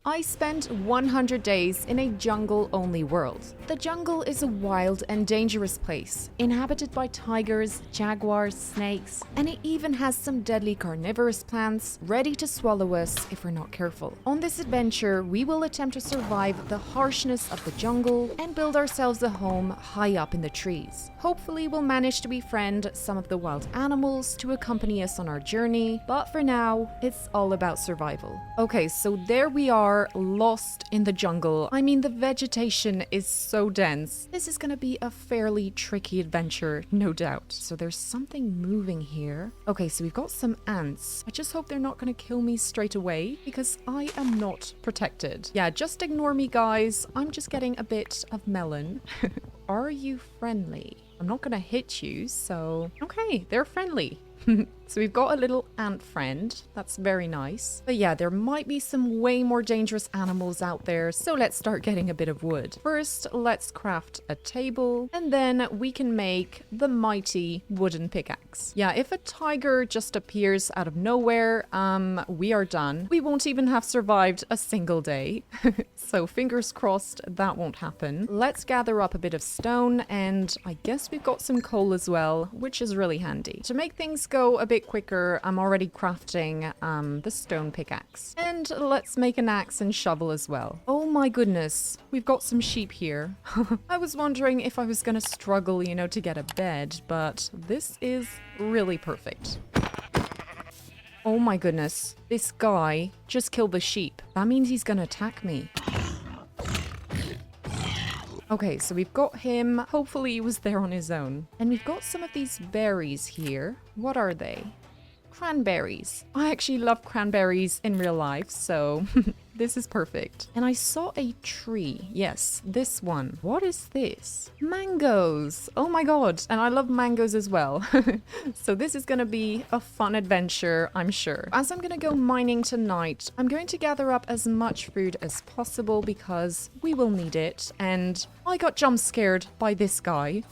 I spent 100 days in a jungle-only world. The jungle is a wild and dangerous place, inhabited by tigers, jaguars, snakes, and it even has some deadly carnivorous plants ready to swallow us if we're not careful. On this adventure, we will attempt to survive the harshness of the jungle and build ourselves a home high up in the trees. Hopefully, we'll manage to befriend some of the wild animals to accompany us on our journey, but for now, it's all about survival. Okay, so there we are, lost in the jungle. I mean, the vegetation is so dense. This is gonna be a fairly tricky adventure, no doubt. So there's something moving here. Okay, so we've got some ants. I just hope they're not gonna kill me straight away because I am not protected. Yeah, just ignore me, guys. I'm just getting a bit of melon. Are you friendly? I'm not gonna hit you, so... Okay, they're friendly. So we've got a little ant friend. That's very nice. But yeah, there might be some way more dangerous animals out there, so let's start getting a bit of wood. First, let's craft a table, and then we can make the mighty wooden pickaxe. Yeah, if a tiger just appears out of nowhere, we are done. We won't even have survived a single day. So fingers crossed that won't happen. Let's gather up a bit of stone, and I guess we've got some coal as well, which is really handy. To make things go a bit quicker, I'm already crafting the stone pickaxe. And let's make an axe and shovel as well. Oh my goodness, we've got some sheep here. I was wondering if I was gonna struggle, you know, to get a bed, but this is really perfect. Oh my goodness, this guy just killed the sheep. That means he's gonna attack me. Okay, so we've got him. Hopefully he was there on his own. And we've got some of these berries here. What are they? Cranberries. I actually love cranberries in real life, so this is perfect. And I saw a tree. Yes, this one. What is this? Mangoes. Oh my god. And I love mangoes as well. So this is gonna be a fun adventure, I'm sure. As I'm gonna go mining tonight, I'm going to gather up as much food as possible because we will need it. And I got jump scared by this guy.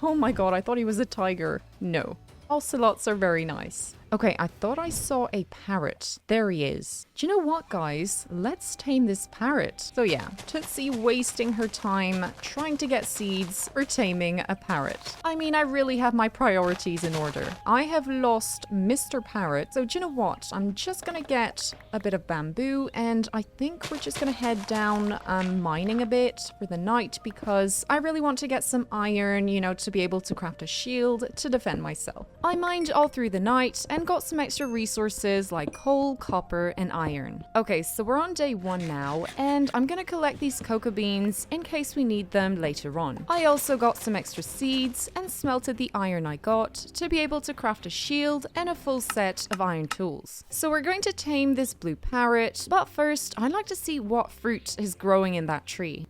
Oh my god, I thought he was a tiger. No. Ocelots are very nice. Okay, I thought I saw a parrot. There he is. Do you know what, guys? Let's tame this parrot. So yeah, Tootsie wasting her time trying to get seeds for taming a parrot. I mean, I really have my priorities in order. I have lost Mr. Parrot. So do you know what? I'm just gonna get a bit of bamboo, and I think we're just gonna head down mining a bit for the night because I really want to get some iron, you know, to be able to craft a shield to defend myself. I mined all through the night and got some extra resources like coal, copper, and iron. Okay, so we're on day 1 now, and I'm gonna collect these cocoa beans in case we need them later on. I also got some extra seeds and smelted the iron I got to be able to craft a shield and a full set of iron tools. So we're going to tame this blue parrot, but first I'd like to see what fruit is growing in that tree.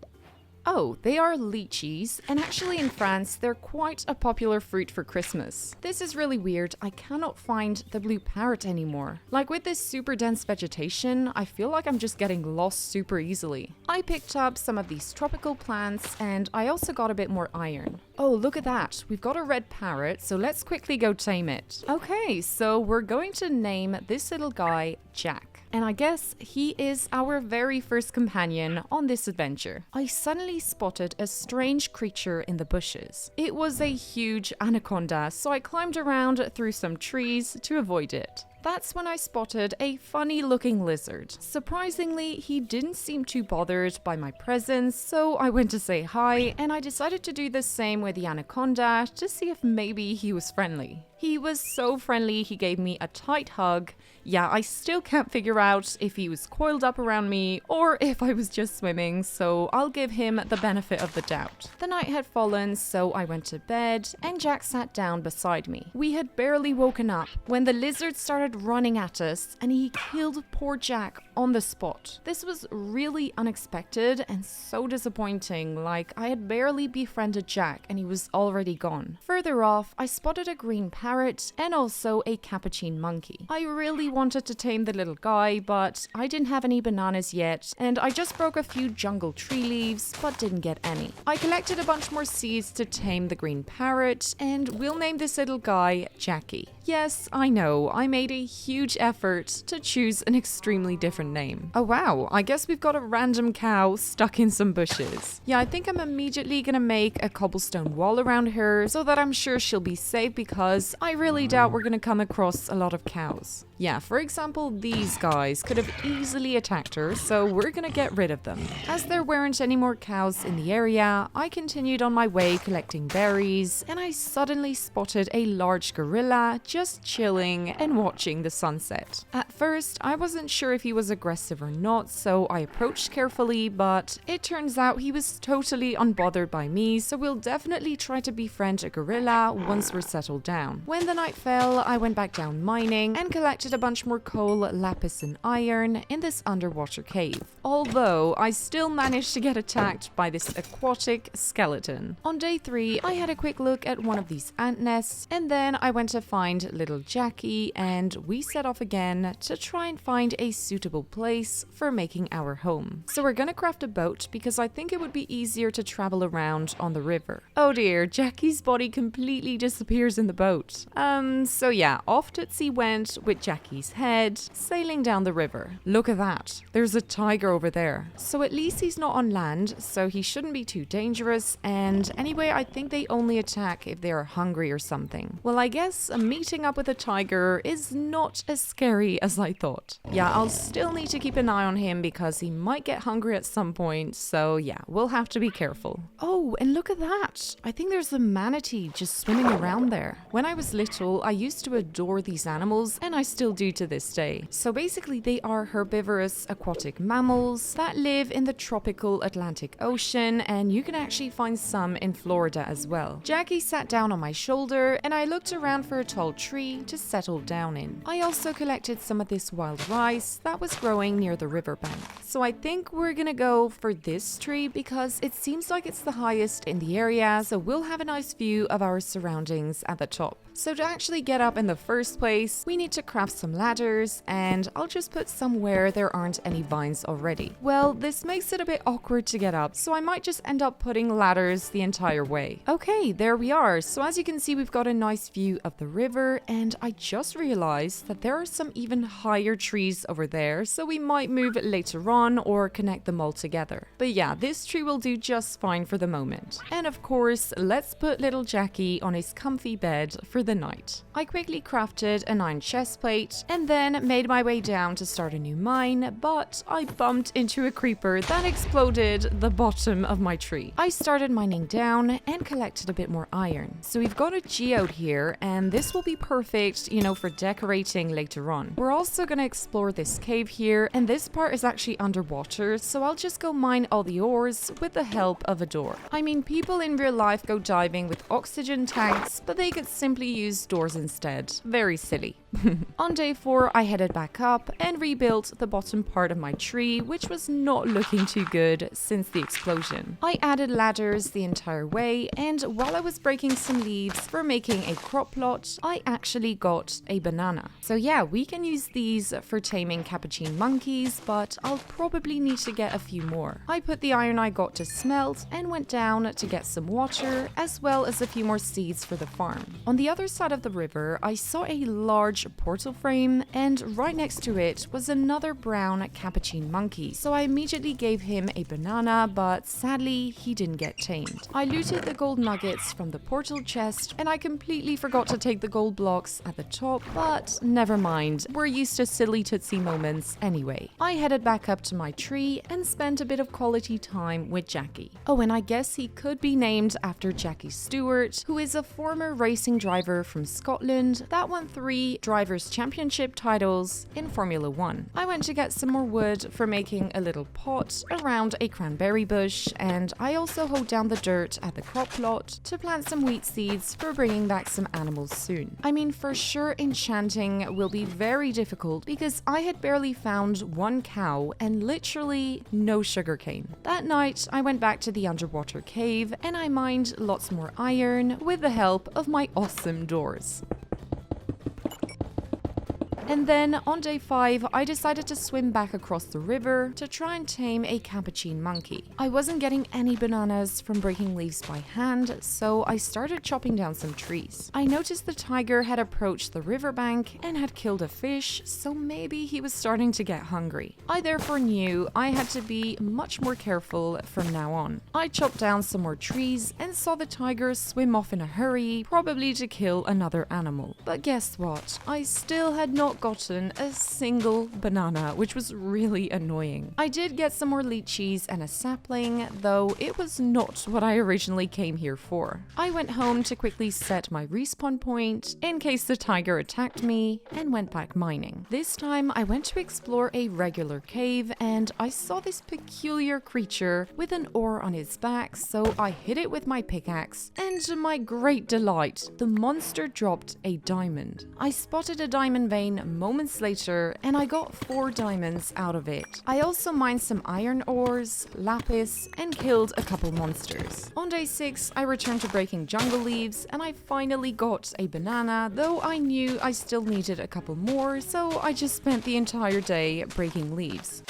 Oh, they are lychees, and actually in France, they're quite a popular fruit for Christmas. This is really weird, I cannot find the blue parrot anymore. Like with this super dense vegetation, I feel like I'm just getting lost super easily. I picked up some of these tropical plants, and I also got a bit more iron. Oh, look at that, we've got a red parrot, so let's quickly go tame it. Okay, so we're going to name this little guy Jack. And I guess he is our very first companion on this adventure. I suddenly spotted a strange creature in the bushes. It was a huge anaconda, so I climbed around through some trees to avoid it. That's when I spotted a funny looking lizard. Surprisingly, he didn't seem too bothered by my presence, so I went to say hi, and I decided to do the same with the anaconda to see if maybe he was friendly. He was so friendly, he gave me a tight hug. Yeah, I still can't figure out if he was coiled up around me or if I was just swimming, so I'll give him the benefit of the doubt. The night had fallen, so I went to bed, and Jack sat down beside me. We had barely woken up when the lizard started running at us, and he killed poor Jack on the spot. This was really unexpected and so disappointing, like I had barely befriended Jack and he was already gone. Further off, I spotted a green parrot and also a capuchin monkey. I really wanted to tame the little guy, but I didn't have any bananas yet, and I just broke a few jungle tree leaves, but didn't get any. I collected a bunch more seeds to tame the green parrot, and we'll name this little guy Jackie. Yes, I know, I made a huge effort to choose an extremely different name. Oh wow, I guess we've got a random cow stuck in some bushes. Yeah, I think I'm immediately gonna make a cobblestone wall around her so that I'm sure she'll be safe, because I really doubt we're gonna come across a lot of cows. Yeah, for example, these guys could have easily attacked her, so we're gonna get rid of them. As there weren't any more cows in the area, I continued on my way collecting berries, and I suddenly spotted a large gorilla just chilling and watching the sunset. At first, I wasn't sure if he was aggressive or not, so I approached carefully, but it turns out he was totally unbothered by me, so we'll definitely try to befriend a gorilla once we're settled down. When the night fell, I went back down mining and collected a bunch more coal, lapis and iron in this underwater cave. Although, I still managed to get attacked by this aquatic skeleton. On day 3, I had a quick look at one of these ant nests, and then I went to find little Jackie, and we set off again to try and find a suitable place for making our home. So we're gonna craft a boat, because I think it would be easier to travel around on the river. Oh dear, Jackie's body completely disappears in the boat. So yeah, off Tootsie went with Jackie's head, sailing down the river. Look at that, there's a tiger over there. So at least he's not on land, so he shouldn't be too dangerous, and anyway, I think they only attack if they are hungry or something. Well, I guess meeting up with a tiger is not as scary as I thought. Yeah, I'll still need to keep an eye on him because he might get hungry at some point, so yeah, we'll have to be careful. Oh, and look at that! I think there's a manatee just swimming around there. When I was little, I used to adore these animals, and I still do to this day. So basically, they are herbivorous aquatic mammals that live in the tropical Atlantic Ocean, and you can actually find some in Florida as well. Jackie sat down on my shoulder, and I looked around for a tall tree to settle down in. I also collected some of this wild rice that was growing near the riverbank. So I think we're gonna go for this tree because it seems like it's the highest in the area, so we'll have a nice view of our surroundings at the top. So to actually get up in the first place, we need to craft some ladders, and I'll just put some where there aren't any vines already. Well, this makes it a bit awkward to get up, so I might just end up putting ladders the entire way. Okay, there we are. So as you can see, we've got a nice view of the river, and I just realized that there are some even higher trees over there, so we might move it later on or connect them all together. But yeah, this tree will do just fine for the moment. And of course, let's put little Jackie on his comfy bed for the night. I quickly crafted an iron chest plate and then made my way down to start a new mine, but I bumped into a creeper that exploded the bottom of my tree. I started mining down and collected a bit more iron. So we've got a geode here, and this will be perfect, you know, for decorating later on. We're also gonna explore this cave here, and this part is actually underwater, so I'll just go mine all the ores with the help of a door. I mean, people in real life go diving with oxygen tanks, but they could simply use doors instead. Very silly. On day 4, I headed back up and rebuilt the bottom part of my tree, which was not looking too good since the explosion. I added ladders the entire way, and while I was breaking some leaves for making a crop plot, I actually got a banana. So yeah, we can use these for taming capuchin monkeys, but I'll probably need to get a few more. I put the iron I got to smelt and went down to get some water, as well as a few more seeds for the farm. On the other side of the river, I saw a large portal frame, and right next to it was another brown capuchin monkey, so I immediately gave him a banana, but sadly he didn't get tamed. I looted the gold nuggets from the portal chest, and I completely forgot to take the gold blocks at the top, but never mind, we're used to silly Tootsie moments anyway. I headed back up to my tree and spent a bit of quality time with Jackie. Oh, and I guess he could be named after Jackie Stewart, who is a former racing driver from Scotland that won 3 Drivers' Championship titles in Formula 1. I went to get some more wood for making a little pot around a cranberry bush, and I also hoed down the dirt at the crop plot to plant some wheat seeds for bringing back some animals soon. I mean, for sure enchanting will be very difficult because I had barely found 1 cow and literally no sugarcane. That night, I went back to the underwater cave and I mined lots more iron with the help of my awesome doors. And then on day 5, I decided to swim back across the river to try and tame a capuchin monkey. I wasn't getting any bananas from breaking leaves by hand, so I started chopping down some trees. I noticed the tiger had approached the riverbank and had killed a fish, so maybe he was starting to get hungry. I therefore knew I had to be much more careful from now on. I chopped down some more trees and saw the tiger swim off in a hurry, probably to kill another animal. But guess what? I still had not gotten a single banana, which was really annoying. I did get some more lychees and a sapling, though it was not what I originally came here for. I went home to quickly set my respawn point in case the tiger attacked me and went back mining. This time I went to explore a regular cave and I saw this peculiar creature with an ore on its back, so I hit it with my pickaxe, and to my great delight, the monster dropped a diamond. I spotted a diamond vein moments later and I got 4 diamonds out of it. I also mined some iron ores, lapis, and killed a couple monsters. On day 6, I returned to breaking jungle leaves and I finally got a banana, though I knew I still needed a couple more, so I just spent the entire day breaking leaves.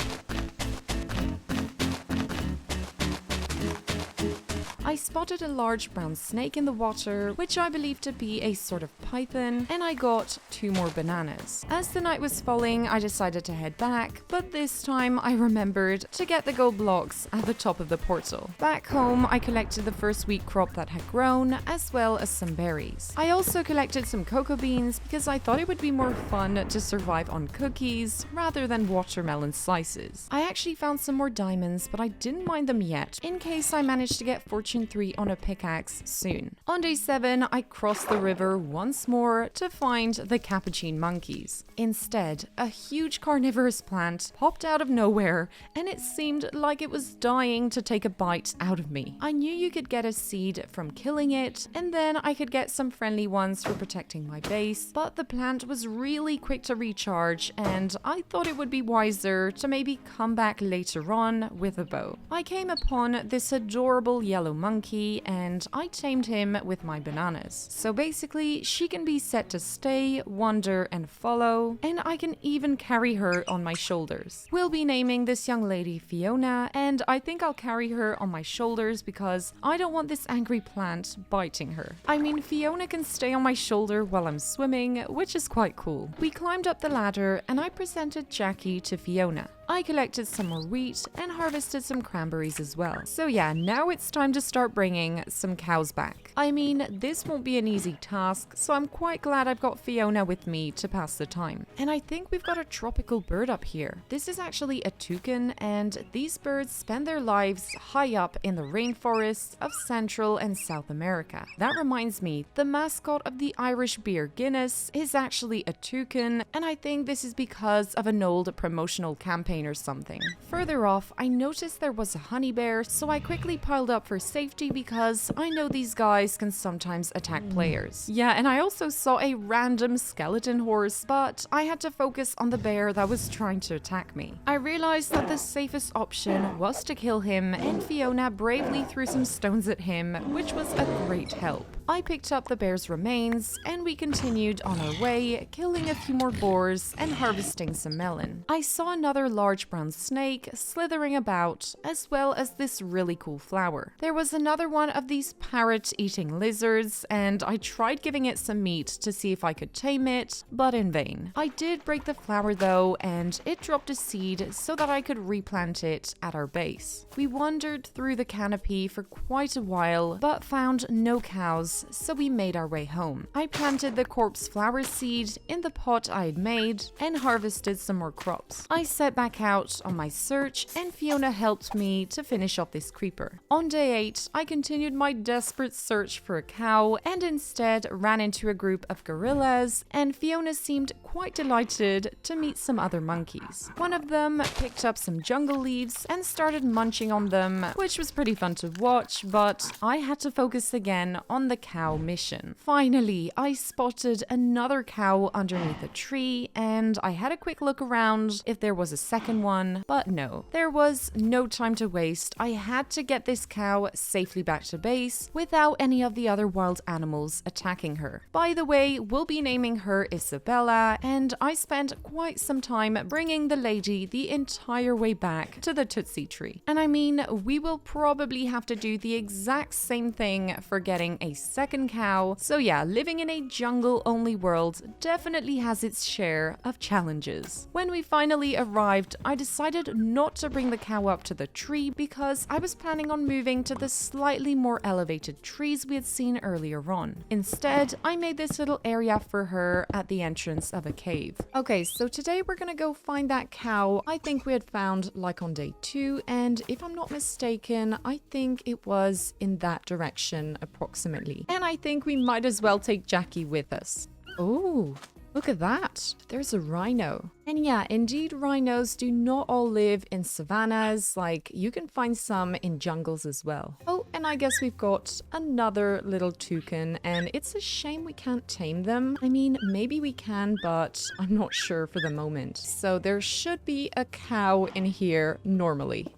I spotted a large brown snake in the water, which I believed to be a sort of python, and I got 2 more bananas. As the night was falling, I decided to head back, but this time I remembered to get the gold blocks at the top of the portal. Back home, I collected the first wheat crop that had grown, as well as some berries. I also collected some cocoa beans because I thought it would be more fun to survive on cookies rather than watermelon slices. I actually found some more diamonds, but I didn't mine them yet, in case I managed to get fortune 3 on a pickaxe soon. On day 7, I crossed the river once more to find the capuchin monkeys. Instead, a huge carnivorous plant popped out of nowhere and it seemed like it was dying to take a bite out of me. I knew you could get a seed from killing it, and then I could get some friendly ones for protecting my base, but the plant was really quick to recharge and I thought it would be wiser to maybe come back later on with a bow. I came upon this adorable yellow monkey and I tamed him with my bananas. So basically, she can be set to stay, wander, and follow, and I can even carry her on my shoulders. We'll be naming this young lady Fiona, and I think I'll carry her on my shoulders because I don't want this angry plant biting her. I mean, Fiona can stay on my shoulder while I'm swimming, which is quite cool. We climbed up the ladder and I presented Jackie to Fiona. I collected some more wheat and harvested some cranberries as well. So yeah, now it's time to start bringing some cows back. I mean, this won't be an easy task, so I'm quite glad I've got Fiona with me to pass the time. And I think we've got a tropical bird up here. This is actually a toucan, and these birds spend their lives high up in the rainforests of Central and South America. That reminds me, the mascot of the Irish beer Guinness is actually a toucan, and I think this is because of an old promotional campaign or something. Further off, I noticed there was a honey bear, so I quickly piled up for safety because I know these guys can sometimes attack players. Yeah, and I also saw a random skeleton horse, but I had to focus on the bear that was trying to attack me. I realized that the safest option was to kill him, and Fiona bravely threw some stones at him, which was a great help. I picked up the bear's remains, and we continued on our way, killing a few more boars and harvesting some melon. I saw another large brown snake slithering about, as well as this really cool flower. There was another one of these parrot-eating lizards, and I tried giving it some meat to see if I could tame it, but in vain. I did break the flower though, and it dropped a seed so that I could replant it at our base. We wandered through the canopy for quite a while, but found no cows, so we made our way home. I planted the corpse flower seed in the pot I had made and harvested some more crops. I set back out on my search, and Fiona helped me to finish off this creeper. On day 8, I continued my desperate search for a cow and instead ran into a group of gorillas, and Fiona seemed quite delighted to meet some other monkeys. One of them picked up some jungle leaves and started munching on them, which was pretty fun to watch, but I had to focus again on the cow mission. Finally, I spotted another cow underneath a tree, and I had a quick look around if there was a second one, but no. There was no time to waste. I had to get this cow safely back to base without any of the other wild animals attacking her. By the way, we'll be naming her Isabella, and I spent quite some time bringing the lady the entire way back to the Tootsie Tree. And I mean, we will probably have to do the exact same thing for getting a second cow. So yeah, living in a jungle-only world definitely has its share of challenges. When we finally arrived, I decided not to bring the cow up to the tree because I was planning on moving to the slightly more elevated trees we had seen earlier on. Instead, I made this little area for her at the entrance of a cave. Okay, so today we're gonna go find that cow I think we had found like on day 2, and if I'm not mistaken, I think it was in that direction approximately. And I think we might as well take Jackie with us. Oh, look at that. There's a rhino. And yeah, indeed, rhinos do not all live in savannas. Like, you can find some in jungles as well. Oh, and I guess we've got another little toucan, and it's a shame we can't tame them. I mean, maybe we can, but I'm not sure for the moment. So there should be a cow in here normally.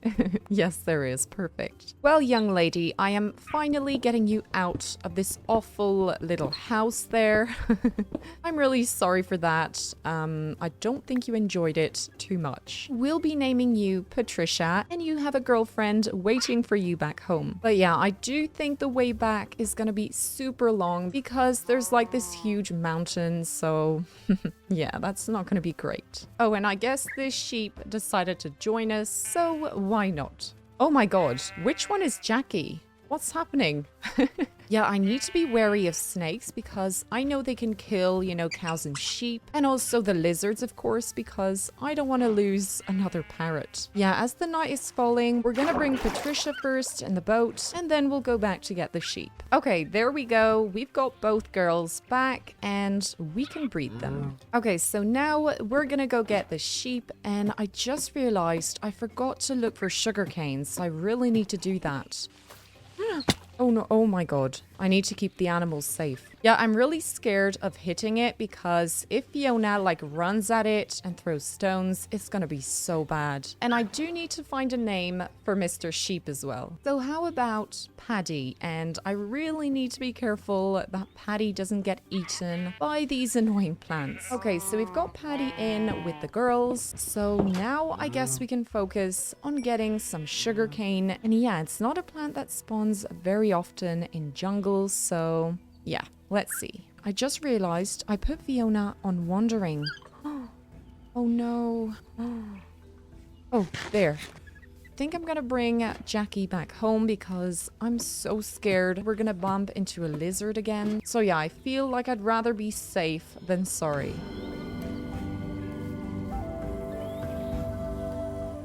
Yes, there is. Perfect. Well, young lady, I am finally getting you out of this awful little house there. I'm really sorry for that. I don't think you enjoyed it too much. We'll be naming you Patricia, and you have a girlfriend waiting for you back home. But yeah, I do think the way back is gonna be super long because there's like this huge mountain, so yeah, that's not gonna be great. Oh, and I guess this sheep decided to join us, so why not? Oh my god, which one is Jackie? What's happening? Yeah, I need to be wary of snakes because I know they can kill, you know, cows and sheep. And also the lizards, of course, because I don't want to lose another parrot. Yeah, as the night is falling, we're gonna bring Patricia first in the boat, and then we'll go back to get the sheep. Okay, there we go. We've got both girls back, and we can breed them. Okay, so now we're gonna go get the sheep, and I just realized I forgot to look for sugar canes, so I really need to do that. Oh no, oh my god. I need to keep the animals safe. Yeah, I'm really scared of hitting it because if Fiona like runs at it and throws stones, it's gonna be so bad. And I do need to find a name for Mr. Sheep as well. So how about Paddy? And I really need to be careful that Paddy doesn't get eaten by these annoying plants. Okay, so we've got Paddy in with the girls. So now I guess we can focus on getting some sugarcane. And yeah, it's not a plant that spawns very often in jungles, so yeah, let's see. I just realized I put Fiona on wandering. Oh no. Oh, there. I think I'm gonna bring Jackie back home because I'm so scared we're gonna bump into a lizard again. So yeah, I feel like I'd rather be safe than sorry.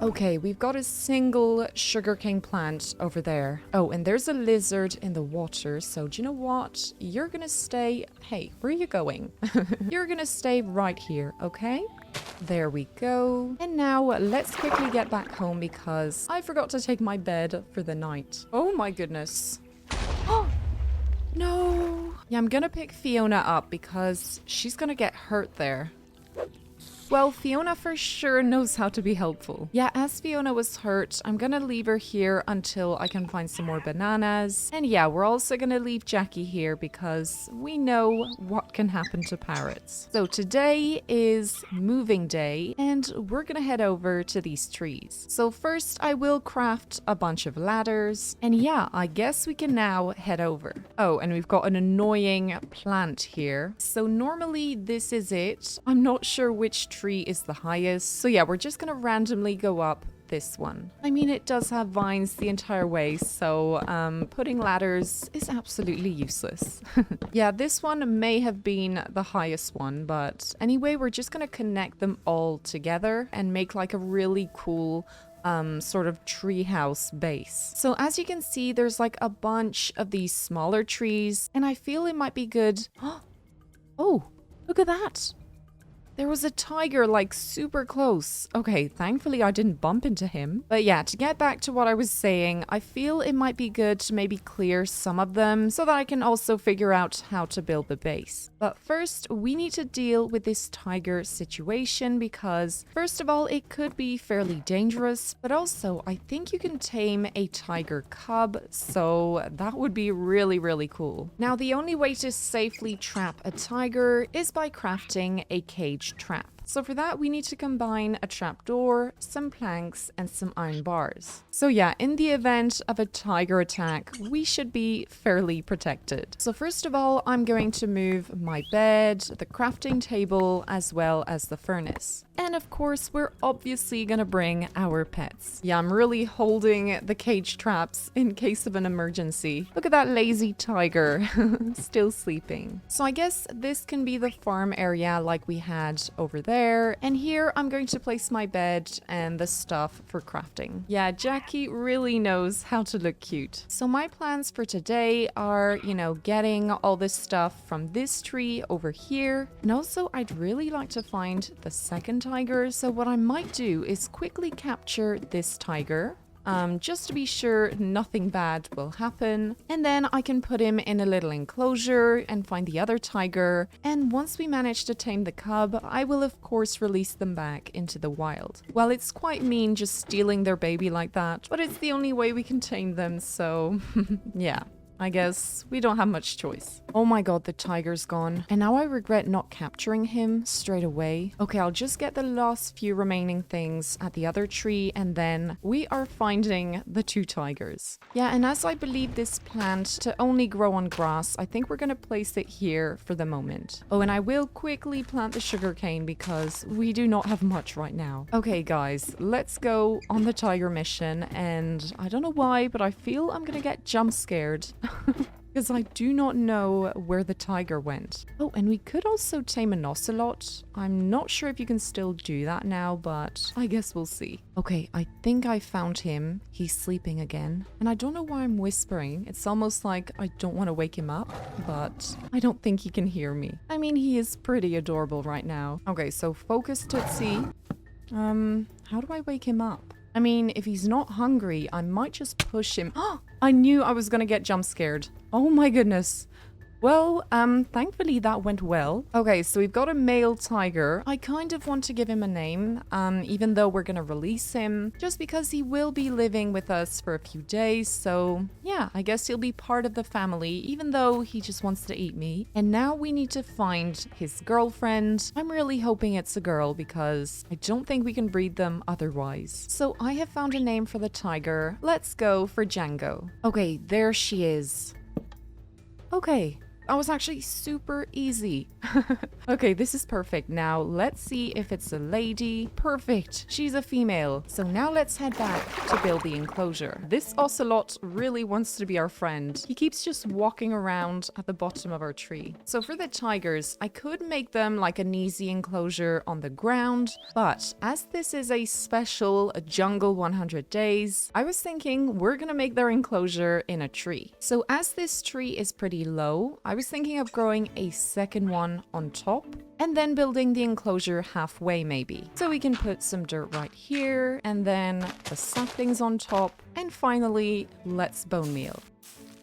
Okay, we've got a single sugarcane plant over there. Oh, and there's a lizard in the water. So do you know what? You're gonna stay... Hey, where are you going? You're gonna stay right here, okay? There we go. And now let's quickly get back home because I forgot to take my bed for the night. Oh my goodness. Oh, no. Yeah, I'm gonna pick Fiona up because she's gonna get hurt there. Well, Fiona for sure knows how to be helpful. Yeah, as Fiona was hurt, I'm gonna leave her here until I can find some more bananas. And yeah, we're also gonna leave Jackie here because we know what can happen to parrots. So today is moving day, and we're gonna head over to these trees. So first, I will craft a bunch of ladders. And yeah, I guess we can now head over. Oh, and we've got an annoying plant here. So normally this is it. I'm not sure which tree is the highest. So yeah, we're just gonna randomly go up this one. I mean, it does have vines the entire way, so putting ladders is absolutely useless. Yeah, this one may have been the highest one, but anyway, we're just gonna connect them all together and make like a really cool sort of treehouse base. So as you can see, there's like a bunch of these smaller trees, and I feel it might be good. Oh, look at that. There was a tiger like super close. Okay, thankfully I didn't bump into him. But yeah, to get back to what I was saying, I feel it might be good to maybe clear some of them so that I can also figure out how to build the base. But first, we need to deal with this tiger situation because first of all, it could be fairly dangerous, but also I think you can tame a tiger cub, so that would be really, really cool. Now, the only way to safely trap a tiger is by crafting a cage trap. So for that, we need to combine a trapdoor, some planks, and some iron bars. So yeah, in the event of a tiger attack, we should be fairly protected. So first of all, I'm going to move my bed, the crafting table, as well as the furnace. And of course, we're obviously gonna bring our pets. Yeah, I'm really holding the cage traps in case of an emergency. Look at that lazy tiger, still sleeping. So I guess this can be the farm area like we had over there. And here I'm going to place my bed and the stuff for crafting. Yeah, Jackie really knows how to look cute. So my plans for today are, getting all this stuff from this tree over here. And also I'd really like to find the second tiger. So what I might do is quickly capture this tiger. Just to be sure nothing bad will happen. And then I can put him in a little enclosure and find the other tiger. And once we manage to tame the cub, I will of course release them back into the wild. Well, it's quite mean just stealing their baby like that, but it's the only way we can tame them, so yeah. I guess we don't have much choice. Oh my god, the tiger's gone. And now I regret not capturing him straight away. Okay, I'll just get the last few remaining things at the other tree and then we are finding the two tigers. Yeah, and as I believe this plant to only grow on grass, I think we're gonna place it here for the moment. Oh, and I will quickly plant the sugarcane because we do not have much right now. Okay, guys, let's go on the tiger mission. And I don't know why, but I feel I'm gonna get jump scared. Because I do not know where the tiger went. Oh, and we could also tame an ocelot. I'm not sure if you can still do that now, but I guess we'll see. Okay, I think I found him. He's sleeping again. And I don't know why I'm whispering. It's almost like I don't want to wake him up, but I don't think he can hear me. I mean, he is pretty adorable right now. Okay, so focus Tootsie. How do I wake him up? I mean, if he's not hungry, I might just push him. Oh, I knew I was gonna get jump scared. Oh my goodness. Well, thankfully that went well. Okay, so we've got a male tiger. I kind of want to give him a name, even though we're gonna release him, just because he will be living with us for a few days. So yeah, I guess he'll be part of the family, even though he just wants to eat me. And now we need to find his girlfriend. I'm really hoping it's a girl because I don't think we can breed them otherwise. So I have found a name for the tiger. Let's go for Django. Okay, there she is. Okay. That was actually super easy. Okay, this is perfect. Now let's see if it's a lady. Perfect. She's a female. So now let's head back to build the enclosure. This ocelot really wants to be our friend. He keeps just walking around at the bottom of our tree. So for the tigers, I could make them like an easy enclosure on the ground, but as this is a special jungle 100 days, I was thinking we're gonna make their enclosure in a tree. So as this tree is pretty low, I was thinking of growing a second one on top and then building the enclosure halfway maybe. So we can put some dirt right here and then the saplings on top, and finally let's bone meal.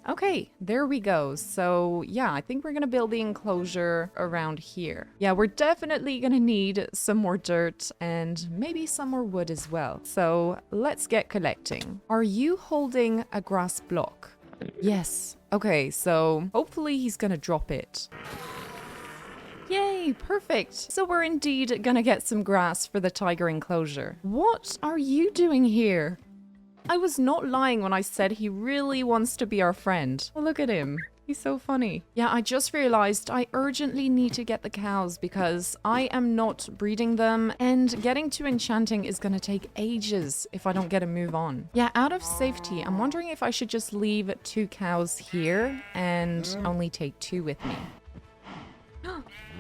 Okay, there we go. So yeah, I think we're gonna build the enclosure around here. Yeah, we're definitely gonna need some more dirt and maybe some more wood as well. So let's get collecting. Are you holding a grass block? Yes. Okay, so hopefully he's gonna drop it. Yay, perfect. So we're indeed gonna get some grass for the tiger enclosure. What are you doing here? I was not lying when I said he really wants to be our friend. Oh, look at him. He's so funny. Yeah, I just realized I urgently need to get the cows because I am not breeding them and getting to enchanting is going to take ages if I don't get a move on. Yeah, out of safety, I'm wondering if I should just leave 2 cows here and only take 2 with me.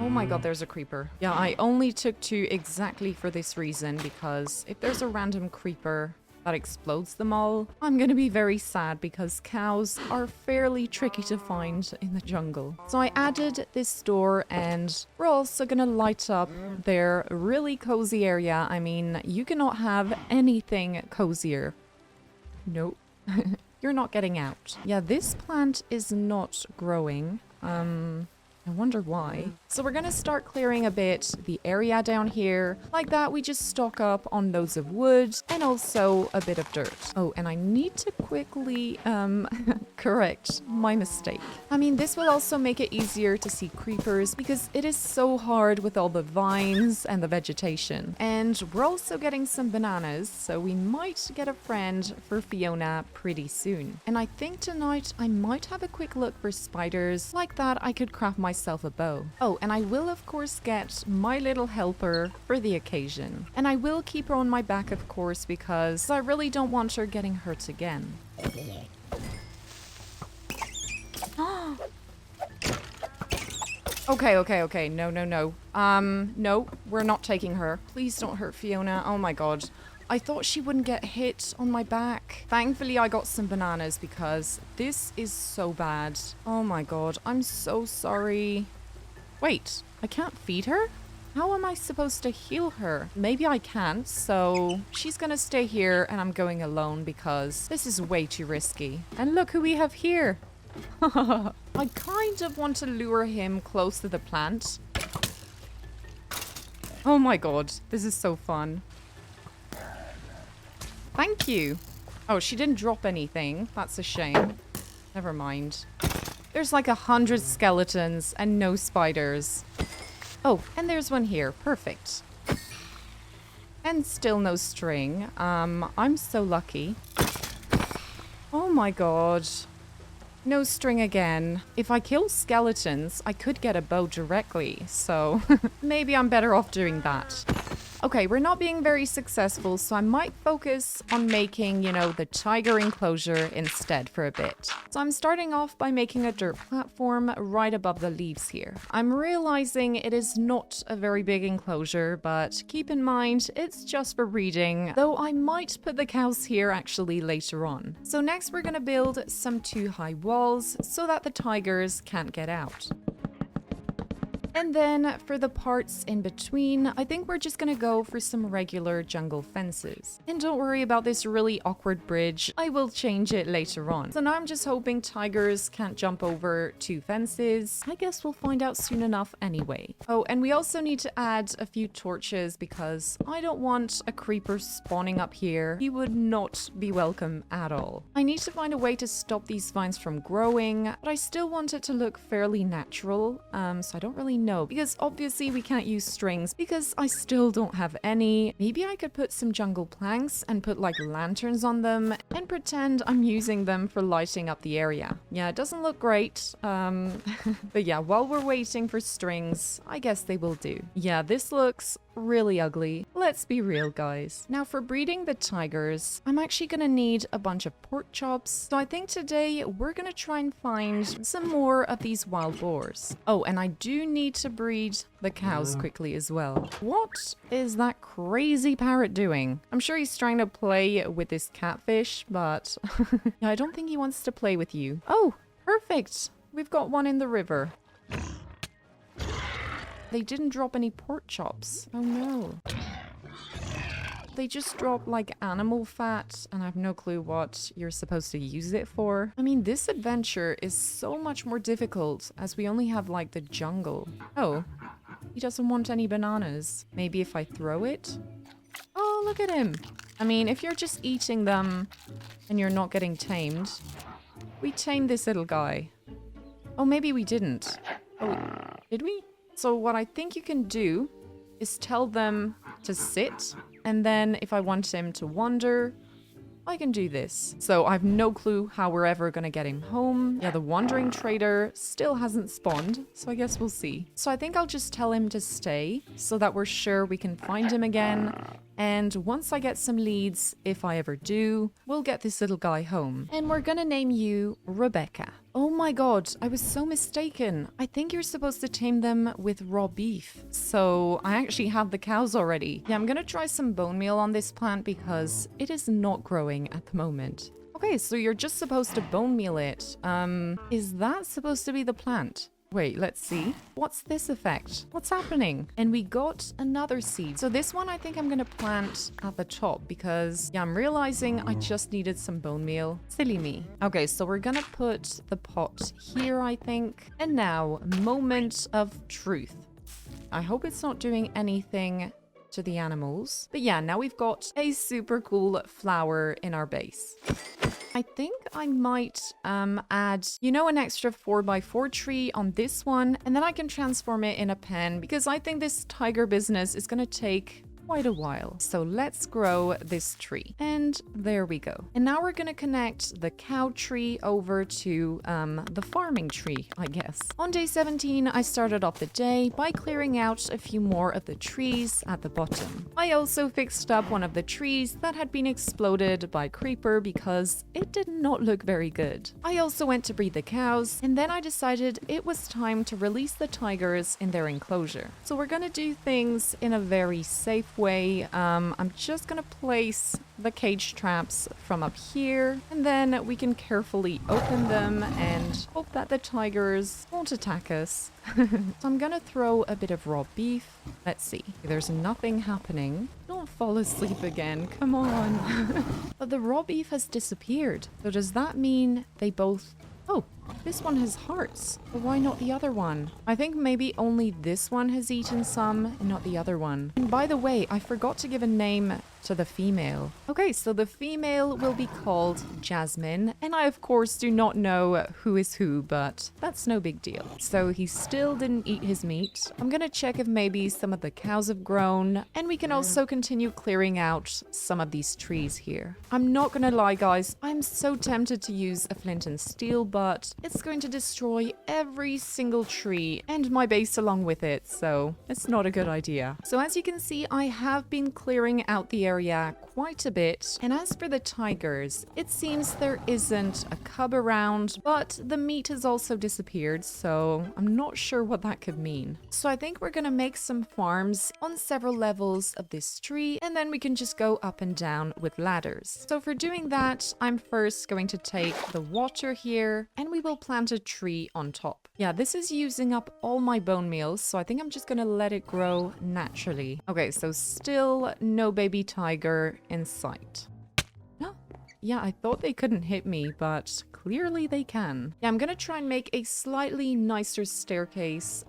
Oh my god, there's a creeper. Yeah, I only took 2 exactly for this reason because if there's a random creeper, that explodes them all, I'm gonna be very sad because cows are fairly tricky to find in the jungle. So I added this door, and we're also gonna light up their really cozy area. I mean, you cannot have anything cozier. Nope. You're not getting out. Yeah, this plant is not growing. I wonder why. So we're gonna start clearing a bit the area down here. Like that, we just stock up on loads of wood and also a bit of dirt. Oh, and I need to quickly correct my mistake. I mean, this will also make it easier to see creepers because it is so hard with all the vines and the vegetation. And we're also getting some bananas, so we might get a friend for Fiona pretty soon. And I think tonight I might have a quick look for spiders. Like that, I could craft myself a bow. Oh, and I will of course get my little helper for the occasion. And I will keep her on my back, of course, because I really don't want her getting hurt again. Okay. No. No, we're not taking her. Please don't hurt Fiona. Oh my god. I thought she wouldn't get hit on my back. Thankfully, I got some bananas because this is so bad. Oh my god, I'm so sorry. Wait, I can't feed her? How am I supposed to heal her? Maybe I can't, so she's gonna stay here and I'm going alone because this is way too risky. And look who we have here. I kind of want to lure him close to the plant. Oh my god, this is so fun. Thank you. Oh, she didn't drop anything. That's a shame. Never mind. There's like 100 skeletons and no spiders. Oh, and there's one here. Perfect. And still no string. I'm so lucky. Oh my god. No string again. If I kill skeletons, I could get a bow directly. So maybe I'm better off doing that. Okay, we're not being very successful, so I might focus on making, you know, the tiger enclosure instead for a bit. So I'm starting off by making a dirt platform right above the leaves here. I'm realizing it is not a very big enclosure, but keep in mind, it's just for breeding, though I might put the cows here actually later on. So next we're gonna build some 2 high walls so that the tigers can't get out. And then for the parts in between, I think we're just gonna go for some regular jungle fences. And don't worry about this really awkward bridge, I will change it later on. So now I'm just hoping tigers can't jump over 2 fences. I guess we'll find out soon enough anyway. Oh, and we also need to add a few torches because I don't want a creeper spawning up here. He would not be welcome at all. I need to find a way to stop these vines from growing, but I still want it to look fairly natural, so I don't really know, because obviously we can't use strings because I still don't have any. Maybe I could put some jungle planks and put like lanterns on them and pretend I'm using them for lighting up the area. Yeah, it doesn't look great, but yeah, while we're waiting for strings, I guess they will do. Yeah, this looks really ugly. Let's be real, guys. Now for breeding the tigers, I'm actually gonna need a bunch of pork chops. So I think today we're gonna try and find some more of these wild boars. Oh, and I do need to breed the cows quickly as well. What is that crazy parrot doing? I'm sure he's trying to play with this catfish, but I don't think he wants to play with you. Oh, perfect. We've got one in the river. They didn't drop any pork chops. Oh no. They just drop like animal fat, and I have no clue what you're supposed to use it for. I mean, this adventure is so much more difficult as we only have like the jungle. Oh, he doesn't want any bananas. Maybe if I throw it? Oh, look at him. I mean, if you're just eating them and you're not getting tamed, we tamed this little guy. Oh, maybe we didn't. Oh, did we? So what I think you can do is tell them to sit, and then if I want him to wander, I can do this. So I have no clue how we're ever gonna get him home. Yeah, the wandering trader still hasn't spawned, so I guess we'll see. So I think I'll just tell him to stay so that we're sure we can find him again. And once I get some leads, if I ever do, we'll get this little guy home. And we're gonna name you Rebecca. Oh my god, I was so mistaken. I think you're supposed to tame them with raw beef. So I actually have the cows already. Yeah, I'm gonna try some bone meal on this plant because it is not growing at the moment. Okay, so you're just supposed to bone meal it. Is that supposed to be the plant? Wait, let's see. What's this effect? What's happening? And we got another seed. So this one I think I'm gonna plant at the top because, yeah, I'm realizing I just needed some bone meal. Silly me. Okay, so we're gonna put the pot here, I think. And now, moment of truth. I hope it's not doing anything to the animals. But yeah, now we've got a super cool flower in our base. I think I might add, you know, an extra 4x4 tree on this one, and then I can transform it in a pen because I think this tiger business is going to take quite a while. So let's grow this tree. And there we go. And now we're going to connect the cow tree over to the farming tree, I guess. On day 17, I started off the day by clearing out a few more of the trees at the bottom. I also fixed up one of the trees that had been exploded by creeper because it did not look very good. I also went to breed the cows, and then I decided it was time to release the tigers in their enclosure. So we're going to do things in a very safe way. I'm just gonna place the cage traps from up here, and then we can carefully open them and hope that the tigers won't attack us. So I'm gonna throw a bit of raw beef. Let's see. There's nothing happening. Don't fall asleep again. Come on. But the raw beef has disappeared. So does that mean they both... Oh, this one has hearts. But why not the other one? I think maybe only this one has eaten some and not the other one. And by the way, I forgot to give a name to the female. Okay, so the female will be called Jasmine, and I of course do not know who is who, but that's no big deal. So he still didn't eat his meat. I'm gonna check if maybe some of the cows have grown, and we can also continue clearing out some of these trees here. I'm not gonna lie, guys, I'm so tempted to use a flint and steel, but it's going to destroy every single tree and my base along with it, so it's not a good idea. So as you can see, I have been clearing out the area quite a bit, and as for the tigers, it seems there isn't a cub around, but the meat has also disappeared, so I'm not sure what that could mean. So I think we're gonna make some farms on several levels of this tree, and then we can just go up and down with ladders. So for doing that, I'm first going to take the water here, and we will plant a tree on top. Yeah, this is using up all my bone meal, so I think I'm just gonna let it grow naturally. Okay, so still no baby tiger in sight. No. Yeah, I thought they couldn't hit me, but clearly they can. Yeah, I'm gonna try and make a slightly nicer staircase,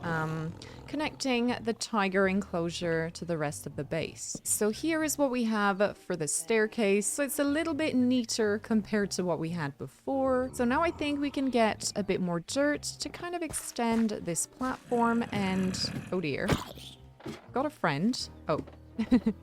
connecting the tiger enclosure to the rest of the base. So here is what we have for the staircase. So it's a little bit neater compared to what we had before. So now I think we can get a bit more dirt to kind of extend this platform, and oh dear, got a friend. Oh.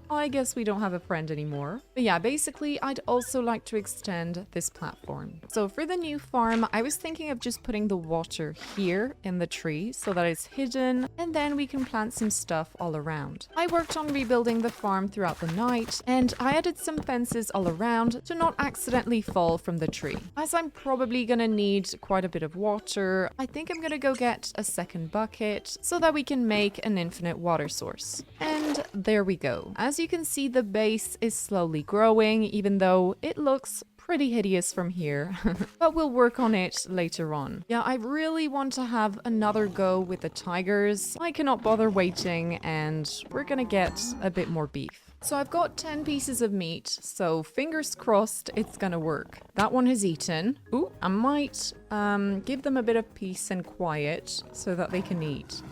I guess we don't have a friend anymore. But yeah, basically, I'd also like to extend this platform. So for the new farm, I was thinking of just putting the water here in the tree so that it's hidden, and then we can plant some stuff all around. I worked on rebuilding the farm throughout the night, and I added some fences all around to not accidentally fall from the tree. As I'm probably gonna need quite a bit of water, I think I'm gonna go get a second bucket so that we can make an infinite water source. And there we go. As you can see, the base is slowly growing, even though it looks pretty hideous from here, but we'll work on it later on. Yeah, I really want to have another go with the tigers. I cannot bother waiting, and we're gonna get a bit more beef. So I've got 10 pieces of meat, so fingers crossed it's gonna work. That one has eaten. Ooh, I might give them a bit of peace and quiet so that they can eat.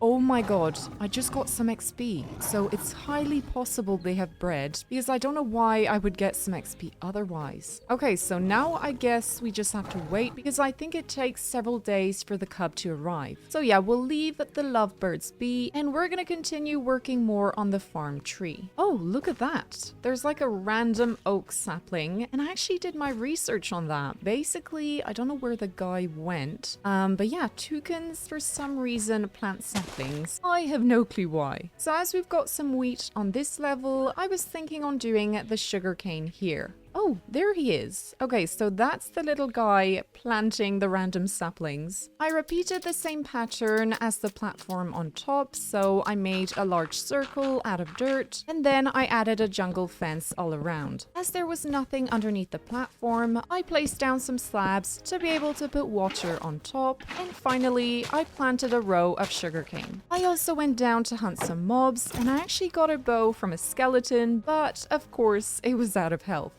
Oh my god, I just got some XP. So it's highly possible they have bred, because I don't know why I would get some XP otherwise. Okay, so now I guess we just have to wait, because I think it takes several days for the cub to arrive. So yeah, we'll leave the lovebirds be, and we're gonna continue working more on the farm tree. Oh, look at that. There's like a random oak sapling, and I actually did my research on that. Basically, I don't know where the guy went, but yeah, toucans for some reason plant saplings saplings. I have no clue why. So as we've got some wheat on this level, I was thinking on doing the sugarcane here. Oh, there he is. Okay, so that's the little guy planting the random saplings. I repeated the same pattern as the platform on top, so I made a large circle out of dirt, and then I added a jungle fence all around. As there was nothing underneath the platform, I placed down some slabs to be able to put water on top, and finally, I planted a row of sugarcane. I also went down to hunt some mobs, and I actually got a bow from a skeleton, but of course, it was out of health.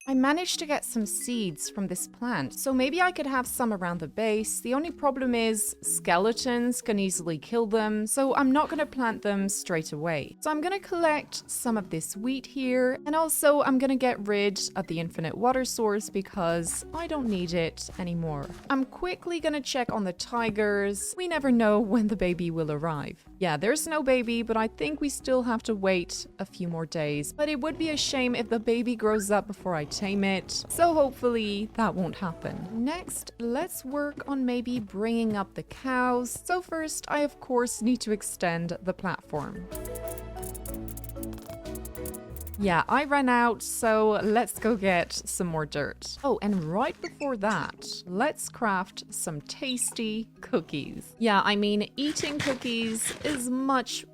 I managed to get some seeds from this plant, so maybe I could have some around the base. The only problem is skeletons can easily kill them, so I'm not going to plant them straight away. So I'm going to collect some of this wheat here, and also I'm going to get rid of the infinite water source because I don't need it anymore. I'm quickly going to check on the tigers. We never know when the baby will arrive. Yeah, there's no baby, but I think we still have to wait a few more days. But it would be a shame if the baby grows up before I tame it, so hopefully that won't happen. Next, let's work on maybe bringing up the cows. So first, I of course need to extend the platform. Yeah, I ran out, so let's go get some more dirt. Oh, and right before that, let's craft some tasty cookies. Yeah, I mean, eating cookies is much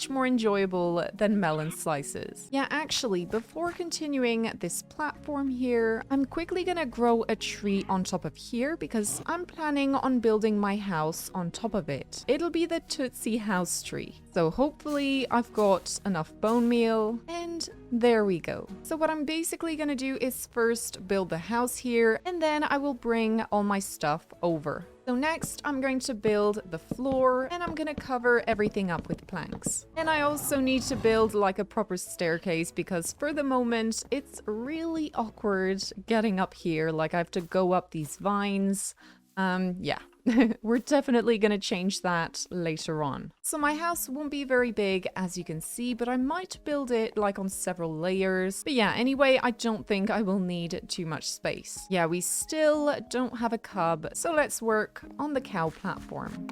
more enjoyable than melon slices. Yeah, actually, before continuing this platform here, I'm quickly gonna grow a tree on top of here because I'm planning on building my house on top of it. It'll be the Tootsie house tree. So hopefully I've got enough bone meal, and there we go. So what I'm basically gonna do is first build the house here, and then I will bring all my stuff over. So next, I'm going to build the floor, and I'm gonna cover everything up with planks. And I also need to build like a proper staircase because for the moment, it's really awkward getting up here. Like I have to go up these vines. Yeah. We're definitely gonna change that later on. So my house won't be very big, as you can see, but I might build it like on several layers. But yeah, anyway, I don't think I will need too much space. Yeah, we still don't have a cub, so let's work on the cow platform.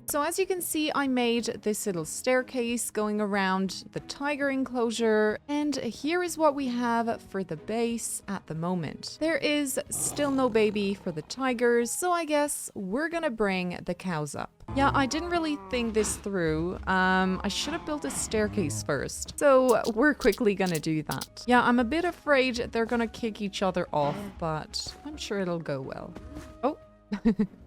So as you can see, I made this little staircase going around the tiger enclosure, and here is what we have for the base at the moment. There is still no baby for the tigers, so I guess we're gonna bring the cows up. Yeah, I didn't really think this through. I should have built a staircase first. So we're quickly gonna do that. Yeah, I'm a bit afraid they're gonna kick each other off, but I'm sure it'll go well. Oh.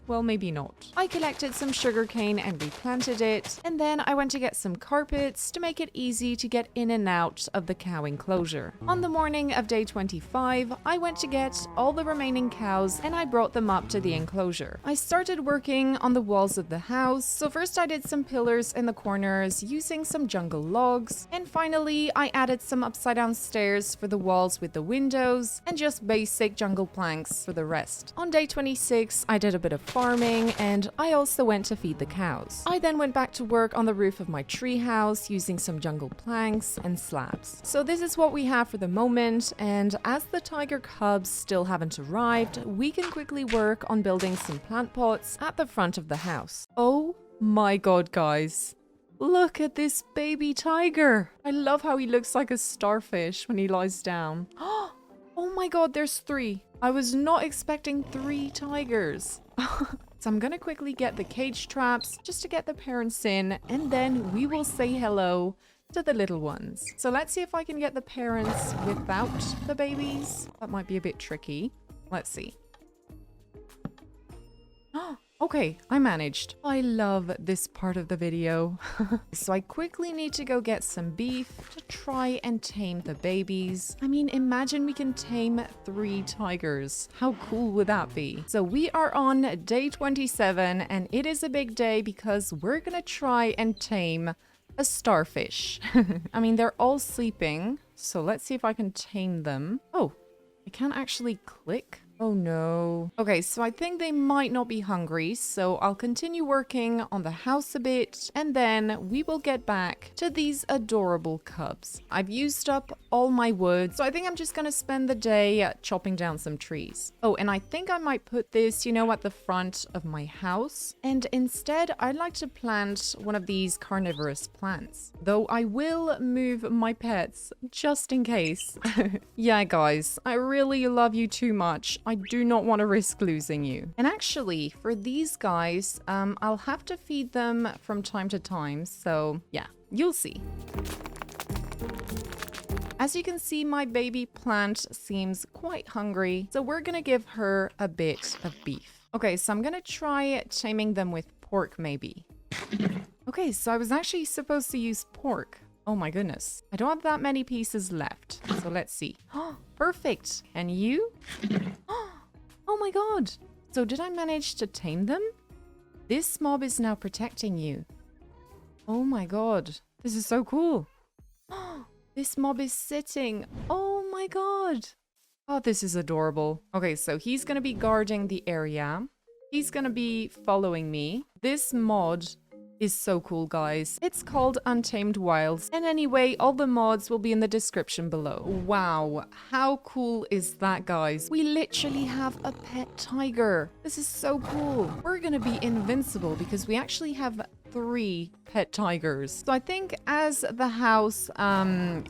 Well, maybe not. I collected some sugarcane and replanted it, and then I went to get some carpets to make it easy to get in and out of the cow enclosure. On the morning of day 25, I went to get all the remaining cows and I brought them up to the enclosure. I started working on the walls of the house, so first I did some pillars in the corners using some jungle logs, and finally I added some upside down stairs for the walls with the windows, and just basic jungle planks for the rest. On day 26, I did a bit of farming, and I also went to feed the cows. I then went back to work on the roof of my tree house using some jungle planks and slabs. So this is what we have for the moment, and as the tiger cubs still haven't arrived, we can quickly work on building some plant pots at the front of the house. Oh my god, guys. Look at this baby tiger. I love how he looks like a starfish when he lies down. Oh my god, there's 3. I was not expecting 3 tigers. So I'm gonna quickly get the cage traps just to get the parents in, and then we will say hello to the little ones. So let's see if I can get the parents without the babies. That might be a bit tricky. Let's see. Okay, I managed. I love this part of the video. So I quickly need to go get some beef to try and tame the babies. I mean, imagine we can tame 3 tigers. How cool would that be? So we are on day 27, and it is a big day because we're gonna try and tame a starfish. I mean, they're all sleeping, so let's see if I can tame them. Oh, I can't actually click Oh no. Okay, so I think they might not be hungry, so I'll continue working on the house a bit, and then we will get back to these adorable cubs. I've used up all my wood, so I think I'm just gonna spend the day chopping down some trees. Oh, and I think I might put this, you know, at the front of my house, and instead I'd like to plant one of these carnivorous plants, though I will move my pets just in case. Yeah, guys, I really love you too much. I do not want to risk losing you. And actually, for these guys, I'll have to feed them from time to time. So yeah, you'll see. As you can see, my baby plant seems quite hungry. So we're going to give her a bit of beef. Okay, so I'm going to try taming them with pork maybe. Okay, so I was actually supposed to use pork. Oh my goodness. I don't have that many pieces left. So let's see. Perfect. And you? Oh my god. So did I manage to tame them? This mob is now protecting you. Oh my god. This is so cool. This mob is sitting. Oh my god. Oh, this is adorable. Okay, so he's gonna be guarding the area. He's gonna be following me. This mod is so cool, guys. It's called Untamed Wilds. And anyway, all the mods will be in the description below. Wow, how cool is that, guys? We literally have a pet tiger. This is so cool. We're gonna be invincible because we actually have 3 pet tigers. So I think as the house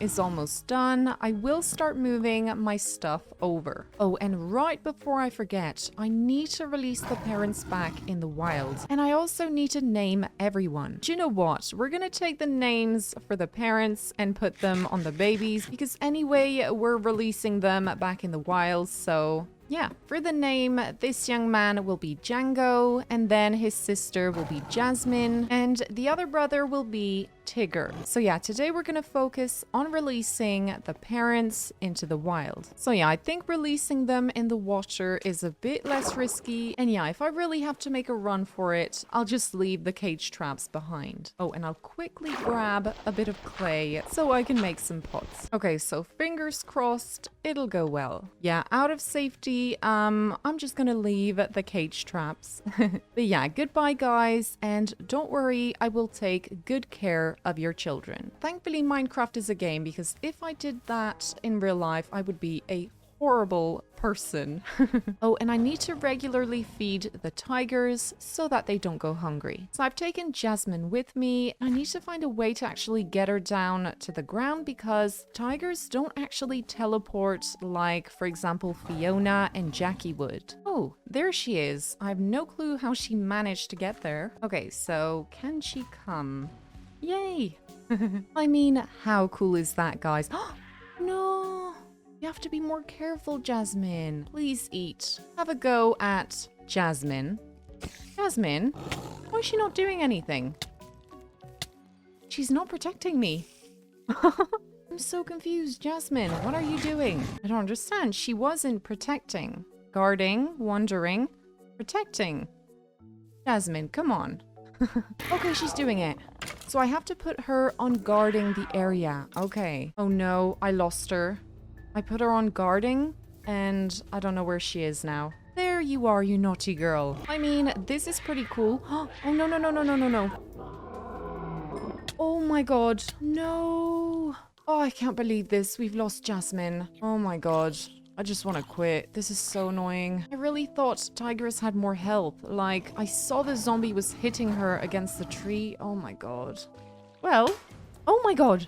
is almost done, I will start moving my stuff over. Oh, and right before I forget, I need to release the parents back in the wild. And I also need to name everyone. Do you know what? We're gonna take the names for the parents and put them on the babies because anyway, we're releasing them back in the wild, so yeah, for the name, this young man will be Django, and then his sister will be Jasmine, and the other brother will be Tigger. So yeah, today we're gonna focus on releasing the parents into the wild. So yeah, I think releasing them in the water is a bit less risky, and yeah, if I really have to make a run for it, I'll just leave the cage traps behind. Oh, and I'll quickly grab a bit of clay so I can make some pots. Okay, so fingers crossed, it'll go well. Yeah, out of safety, I'm just gonna leave the cage traps. But yeah, goodbye guys, and don't worry, I will take good care of your children. Thankfully, Minecraft is a game, because if I did that in real life, I would be a horrible person. Oh, and I need to regularly feed the tigers so that they don't go hungry. So I've taken Jasmine with me. I need to find a way to actually get her down to the ground because tigers don't actually teleport like, for example, Fiona and Jackie would. Oh, there she is. I have no clue how she managed to get there. Okay, so can she come? Yay! I mean, how cool is that, guys? No! You have to be more careful, Jasmine. Please eat. Have a go at Jasmine. Jasmine? Why is she not doing anything? She's not protecting me. I'm so confused. Jasmine, what are you doing? I don't understand. She wasn't protecting. Guarding, wandering, protecting. Jasmine, come on. Okay, she's doing it. So I have to put her on guarding the area. Okay. Oh no, I lost her. I put her on guarding, and I don't know where she is now. There you are, you naughty girl. I mean, this is pretty cool. Oh, no, no, no, no, no, no, no. Oh my god. No. Oh, I can't believe this. We've lost Jasmine. Oh my god. I just want to quit. This is so annoying. I really thought Tigress had more health. Like, I saw the zombie was hitting her against the tree. Oh my god. Well, oh my god.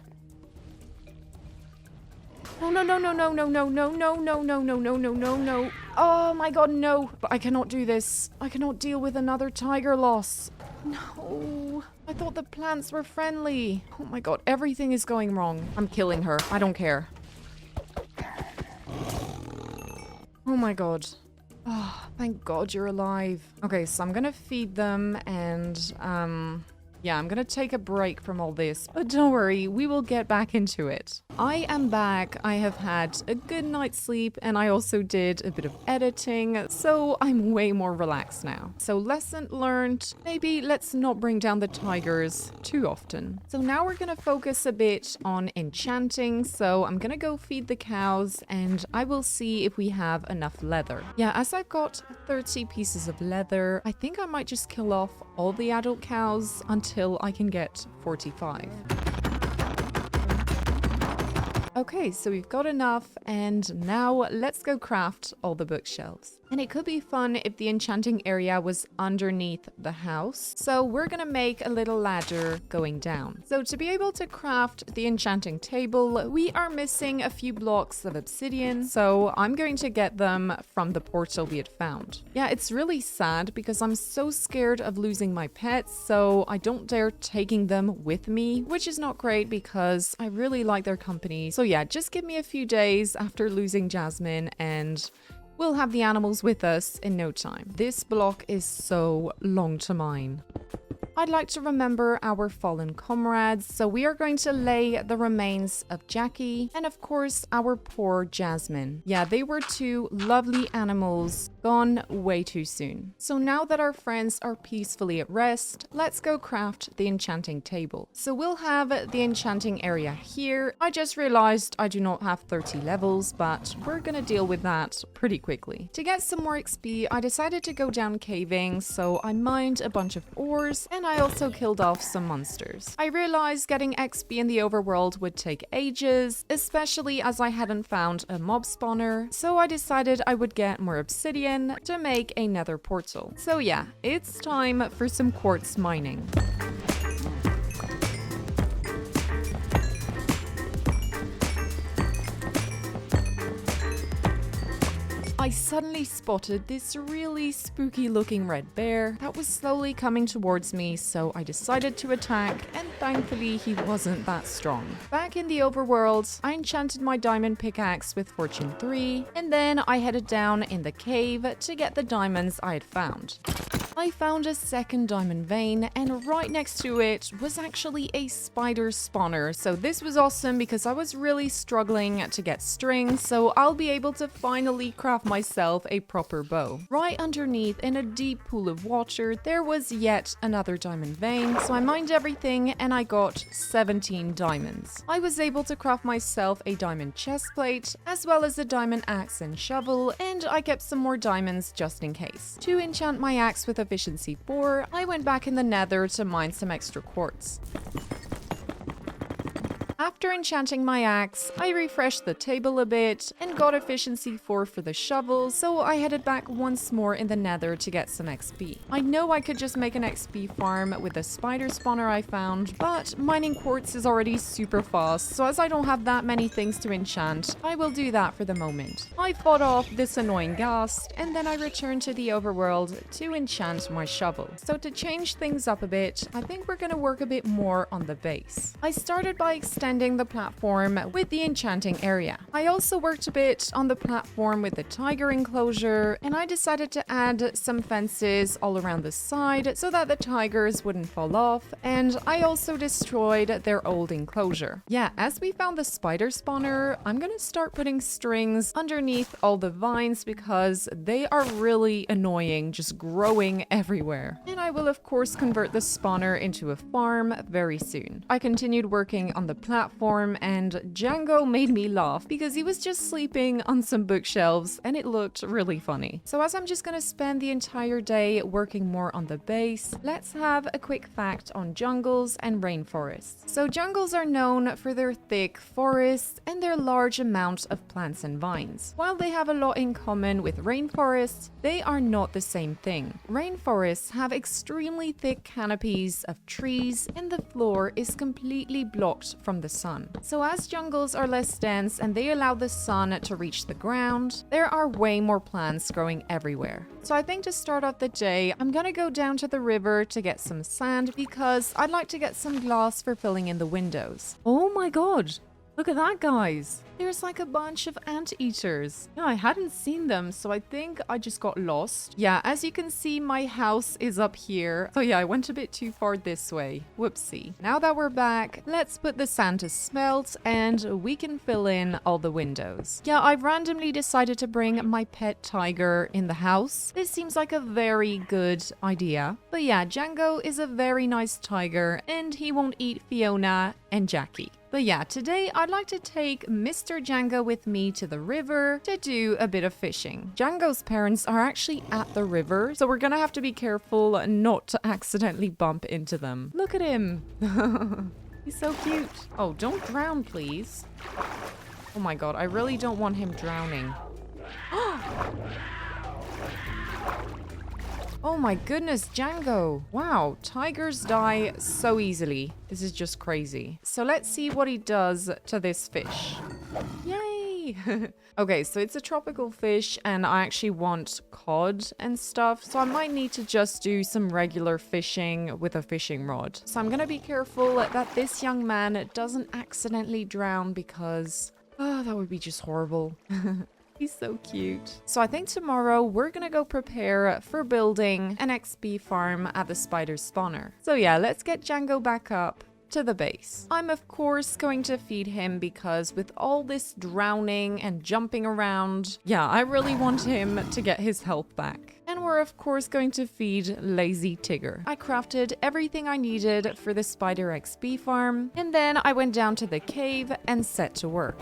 Oh, no, no, no, no, no, no, no, no, no, no, no, no, no, no, no. Oh my god, no. But I cannot do this. I cannot deal with another tiger loss. No. I thought the plants were friendly. Oh my god, everything is going wrong. I'm killing her. I don't care. Oh my god. Oh, thank god you're alive. Okay, so I'm gonna feed them and, Yeah, I'm gonna take a break from all this, but don't worry, we will get back into it. I am back. I have had a good night's sleep and I also did a bit of editing, so I'm way more relaxed now. So lesson learned, maybe let's not bring down the tigers too often. So now we're gonna focus a bit on enchanting, so I'm gonna go feed the cows and I will see if we have enough leather. Yeah, as I've got 30 pieces of leather, I think I might just kill off all the adult cows until I can get 45. Okay, so we've got enough, and now let's go craft all the bookshelves. And it could be fun if the enchanting area was underneath the house. So we're gonna make a little ladder going down. So to be able to craft the enchanting table, we are missing a few blocks of obsidian. So I'm going to get them from the portal we had found. Yeah, it's really sad because I'm so scared of losing my pets, so I don't dare taking them with me, which is not great because I really like their company. So yeah, just give me a few days after losing Jasmine and we'll have the animals with us in no time. This block is so long to mine. I'd like to remember our fallen comrades, so we are going to lay the remains of Jackie and of course our poor Jasmine. Yeah, they were two lovely animals gone way too soon. So now that our friends are peacefully at rest, let's go craft the enchanting table. So we'll have the enchanting area here. I just realized I do not have 30 levels, but we're gonna deal with that pretty quickly. To get some more XP, I decided to go down caving, so I mined a bunch of ores and I also killed off some monsters. I realized getting XP in the overworld would take ages, especially as I hadn't found a mob spawner, so I decided I would get more obsidian to make a nether portal. So yeah, it's time for some quartz mining. I suddenly spotted this really spooky looking red bear that was slowly coming towards me, so I decided to attack, and thankfully he wasn't that strong. Back in the overworld, I enchanted my diamond pickaxe with Fortune 3, and then I headed down in the cave to get the diamonds I had found. I found a second diamond vein, and right next to it was actually a spider spawner. So this was awesome because I was really struggling to get string, so I'll be able to finally craft myself a proper bow. Right underneath, in a deep pool of water, there was yet another diamond vein, so I mined everything and I got 17 diamonds. I was able to craft myself a diamond chestplate, as well as a diamond axe and shovel, and I kept some more diamonds just in case. To enchant my axe with efficiency 4, I went back in the nether to mine some extra quartz. After enchanting my axe, I refreshed the table a bit and got efficiency 4 for the shovel, so I headed back once more in the nether to get some XP. I know I could just make an XP farm with the spider spawner I found, but mining quartz is already super fast, so as I don't have that many things to enchant, I will do that for the moment. I fought off this annoying ghast, and then I returned to the overworld to enchant my shovel. So to change things up a bit, I think we're gonna work a bit more on the base. I started by extending the platform with the enchanting area. I also worked a bit on the platform with the tiger enclosure, and I decided to add some fences all around the side so that the tigers wouldn't fall off, and I also destroyed their old enclosure. Yeah, as we found the spider spawner, I'm gonna start putting strings underneath all the vines because they are really annoying, just growing everywhere. And I will of course convert the spawner into a farm very soon. I continued working on the platform, and Django made me laugh because he was just sleeping on some bookshelves and it looked really funny. So as I'm just gonna spend the entire day working more on the base, let's have a quick fact on jungles and rainforests. So jungles are known for their thick forests and their large amount of plants and vines. While they have a lot in common with rainforests, they are not the same thing. Rainforests have extremely thick canopies of trees and the floor is completely blocked from the sun. So as jungles are less dense and they allow the sun to reach the ground, there are way more plants growing everywhere. So I think to start off the day, I'm gonna go down to the river to get some sand because I'd like to get some glass for filling in the windows. Oh my god! Look at that, guys. There's like a bunch of anteaters. Yeah, I hadn't seen them, so I think I just got lost. Yeah, as you can see, my house is up here. So yeah, I went a bit too far this way. Whoopsie. Now that we're back, let's put the sand to smelt and we can fill in all the windows. Yeah, I randomly decided to bring my pet tiger in the house. This seems like a very good idea. But yeah, Django is a very nice tiger and he won't eat Fiona and Jackie. But yeah, today I'd like to take Mr. Django with me to the river to do a bit of fishing. Django's parents are actually at the river, so we're gonna have to be careful not to accidentally bump into them. Look at him. He's so cute. Oh, don't drown, please. Oh my god, I really don't want him drowning. Oh my goodness, Django. Wow, tigers die so easily. This is just crazy. So let's see what he does to this fish. Yay! Okay, so it's a tropical fish and I actually want cod and stuff. So I might need to just do some regular fishing with a fishing rod. So I'm gonna be careful that this young man doesn't accidentally drown because... oh, that would be just horrible. He's so cute. So I think tomorrow we're gonna go prepare for building an XP farm at the spider spawner. So yeah, let's get Django back up to the base. I'm of course going to feed him because with all this drowning and jumping around, yeah, I really want him to get his health back. And we're of course going to feed Lazy Tigger. I crafted everything I needed for the spider XP farm, and then I went down to the cave and set to work.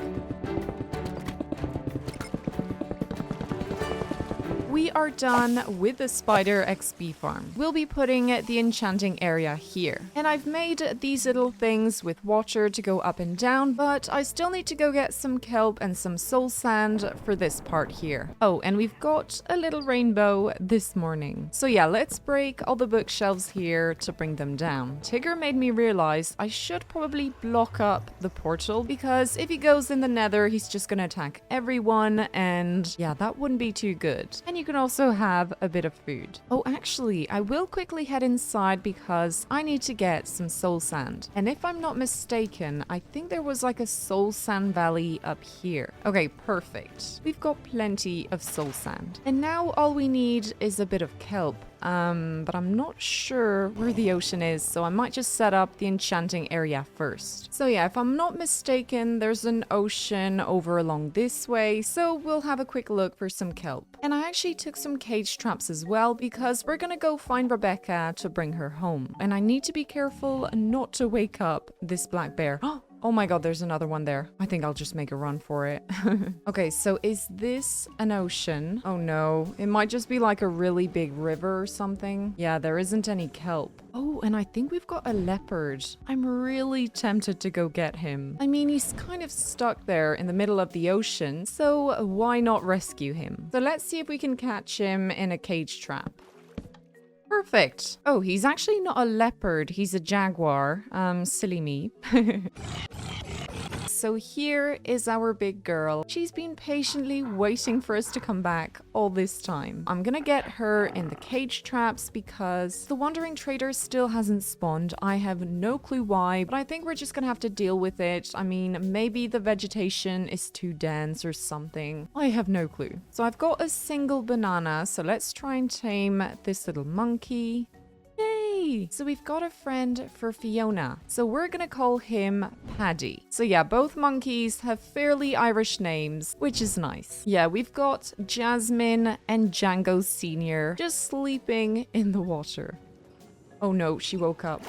We are done with the spider XP farm. We'll be putting the enchanting area here. And I've made these little things with water to go up and down, but I still need to go get some kelp and some soul sand for this part here. Oh, and we've got a little rainbow this morning. So yeah, let's break all the bookshelves here to bring them down. Tigger made me realize I should probably block up the portal because if he goes in the nether, he's just gonna attack everyone and yeah, that wouldn't be too good. And you can also have a bit of food. Oh, actually, I will quickly head inside because I need to get some soul sand. And if I'm not mistaken, I think there was like a soul sand valley up here. Okay, perfect. We've got plenty of soul sand. And now all we need is a bit of kelp. But I'm not sure where the ocean is, so I might just set up the enchanting area first. So yeah, if I'm not mistaken, there's an ocean over along this way, so we'll have a quick look for some kelp. And I actually took some cage traps as well because we're gonna go find Rebecca to bring her home. And I need to be careful not to wake up this black bear. Oh my god, there's another one there. I think I'll just make a run for it. Okay, so is this an ocean? Oh no, it might just be like a really big river or something. Yeah, there isn't any kelp. Oh, and I think we've got a leopard. I'm really tempted to go get him. I mean, he's kind of stuck there in the middle of the ocean, so why not rescue him? So let's see if we can catch him in a cage trap. Perfect. Oh, he's actually not a leopard. He's a jaguar. Silly me. So here is our big girl. She's been patiently waiting for us to come back all this time. I'm gonna get her in the cage traps because the wandering trader still hasn't spawned. I have no clue why, but I think we're just gonna have to deal with it. I mean, maybe the vegetation is too dense or something. I have no clue. So I've got a single banana, so let's try and tame this little monkey. Yay! So we've got a friend for Fiona. So we're gonna call him Paddy. So yeah, both monkeys have fairly Irish names, which is nice. Yeah, we've got Jasmine and Django Senior just sleeping in the water. Oh no, she woke up.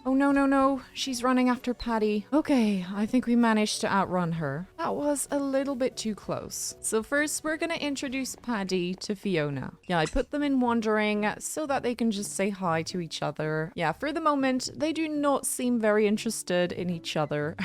Oh no, no, no. She's running after Paddy. Okay, I think we managed to outrun her. That was a little bit too close. So first, we're gonna introduce Paddy to Fiona. Yeah, I put them in wandering so that they can just say hi to each other. Yeah, for the moment, they do not seem very interested in each other.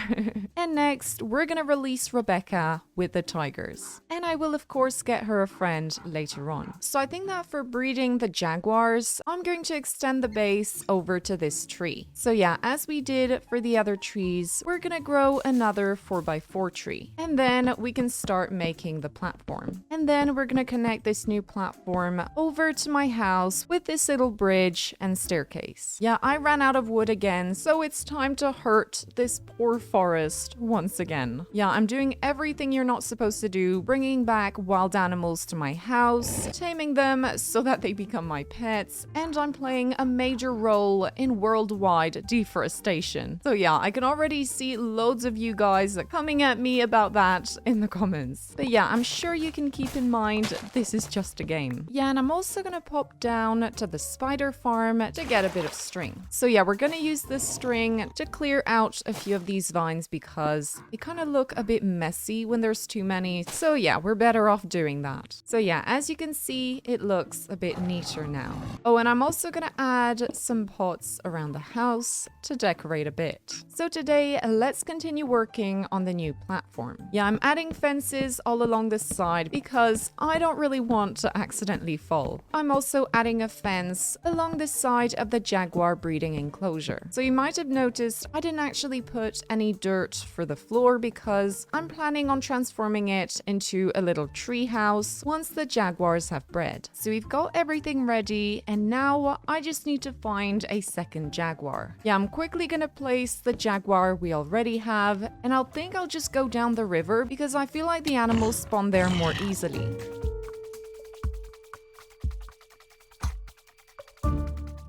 And next, we're gonna release Rebecca with the tigers. And I will, of course, get her a friend later on. So I think that for breeding the jaguars, I'm going to extend the base over to this tree. So So yeah, as we did for the other trees, we're gonna grow another 4x4 tree. And then we can start making the platform. And then we're gonna connect this new platform over to my house with this little bridge and staircase. Yeah, I ran out of wood again, so it's time to hurt this poor forest once again. Yeah, I'm doing everything you're not supposed to do, bringing back wild animals to my house, taming them so that they become my pets, and I'm playing a major role in worldwide deforestation. So yeah, I can already see loads of you guys coming at me about that in the comments. But yeah, I'm sure you can keep in mind this is just a game. Yeah, and I'm also gonna pop down to the spider farm to get a bit of string. So yeah, we're gonna use this string to clear out a few of these vines because they kind of look a bit messy when there's too many. So yeah, we're better off doing that. So yeah, as you can see, it looks a bit neater now. Oh, and I'm also gonna add some pots around the house to decorate a bit. So today, let's continue working on the new platform. Yeah, I'm adding fences all along the side because I don't really want to accidentally fall. I'm also adding a fence along the side of the jaguar breeding enclosure. So you might have noticed I didn't actually put any dirt for the floor because I'm planning on transforming it into a little tree house once the jaguars have bred. So we've got everything ready and now I just need to find a second jaguar. Yeah, I'm quickly gonna place the jaguar we already have and I'll just go down the river because I feel like the animals spawn there more easily.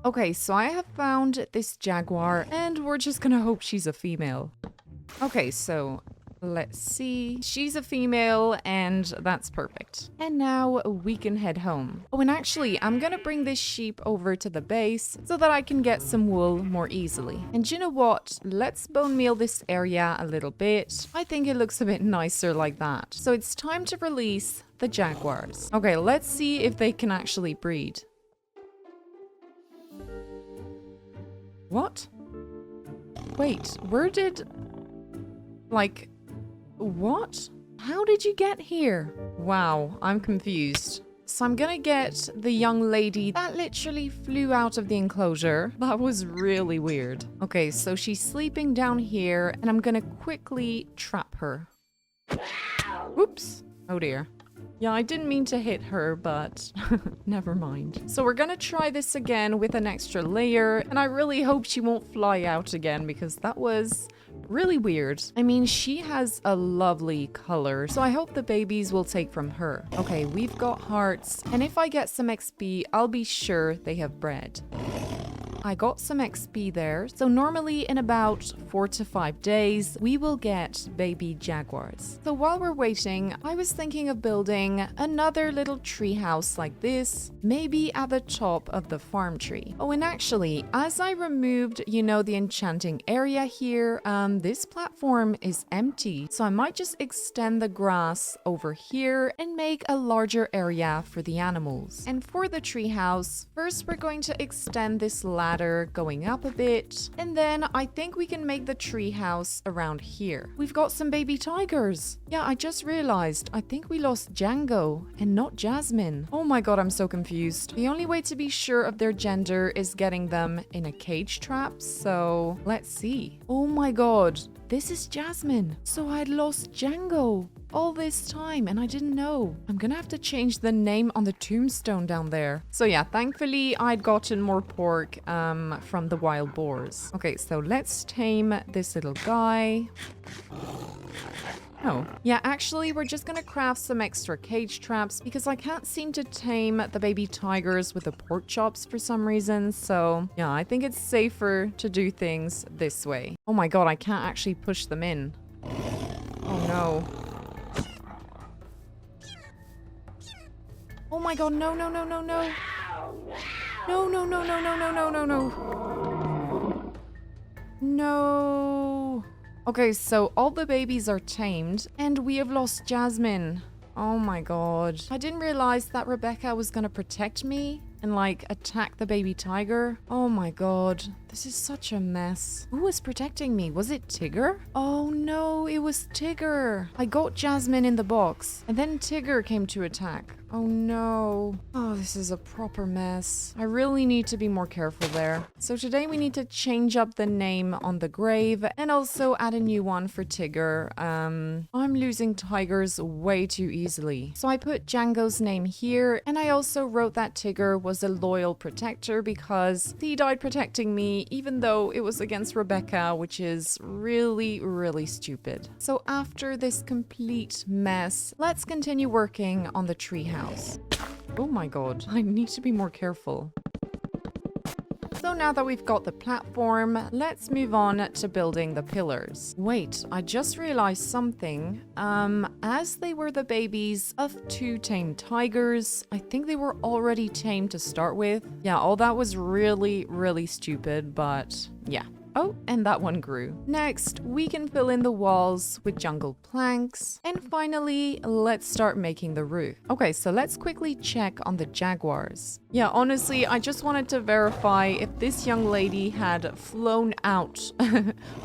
Okay, so I have found this jaguar and we're just gonna hope she's a female. Okay, so let's see. She's a female and that's perfect. And now we can head home. Oh, and actually, I'm gonna bring this sheep over to the base so that I can get some wool more easily. And you know what? Let's bone meal this area a little bit. I think it looks a bit nicer like that. So it's time to release the jaguars. Okay, let's see if they can actually breed. What? Wait, where did... Like... What? How did you get here? Wow, I'm confused. So I'm gonna get the young lady that literally flew out of the enclosure. That was really weird. Okay, so she's sleeping down here and I'm gonna quickly trap her. Oops. Oh dear. Yeah, I didn't mean to hit her, but never mind. So we're gonna try this again with an extra layer, and I really hope she won't fly out again because that was really weird. I mean, she has a lovely color, so I hope the babies will take from her. Okay, we've got hearts, and if I get some XP, I'll be sure they have bred. I got some XP there. So normally in about 4 to 5 days, we will get baby jaguars. So while we're waiting, I was thinking of building another little tree house like this, maybe at the top of the farm tree. Oh, and actually, as I removed, the enchanting area here, this platform is empty. So I might just extend the grass over here and make a larger area for the animals. And for the tree house, first we're going to extend this ladder going up a bit, and then I think we can make the tree house around here. We've got some baby tigers. Yeah, I just realized I think we lost Django and not Jasmine. Oh my god, I'm so confused. The only way to be sure of their gender is getting them in a cage trap, so let's see. Oh my god, this is Jasmine. So I'd lost Django all this time and I didn't know. I'm gonna have to change the name on the tombstone down there. So yeah, thankfully I'd gotten more pork from the wild boars. Okay, so let's tame this little guy. Oh, yeah, actually, we're just gonna craft some extra cage traps because I can't seem to tame the baby tigers with the pork chops for some reason. So yeah, I think it's safer to do things this way. Oh my god, I can't actually push them in. Oh no. Oh my god, no, no, no, no, no. No, no, no, no, no, no, no, no, no. No. Okay, so all the babies are tamed and we have lost Jasmine. Oh my god. I didn't realize that Rebecca was gonna protect me and attack the baby tiger. Oh my god. This is such a mess. Who was protecting me? Was it Tigger? Oh no, it was Tigger. I got Jasmine in the box and then Tigger came to attack. Oh no. Oh, this is a proper mess. I really need to be more careful there. So today we need to change up the name on the grave and also add a new one for Tigger. I'm losing tigers way too easily. So I put Django's name here and I also wrote that Tigger was a loyal protector because he died protecting me even though it was against Rebecca, which is really, really stupid. So after this complete mess, let's continue working on the treehouse. Oh my god, I need to be more careful. So now that we've got the platform, let's move on to building the pillars. Wait, I just realized something. As they were the babies of 2 tamed tigers, I think they were already tamed to start with. Yeah, all that was really, really stupid, but yeah. Oh, and that one grew. Next, we can fill in the walls with jungle planks. And finally, let's start making the roof. Okay, so let's quickly check on the jaguars. Yeah, honestly, I just wanted to verify if this young lady had flown out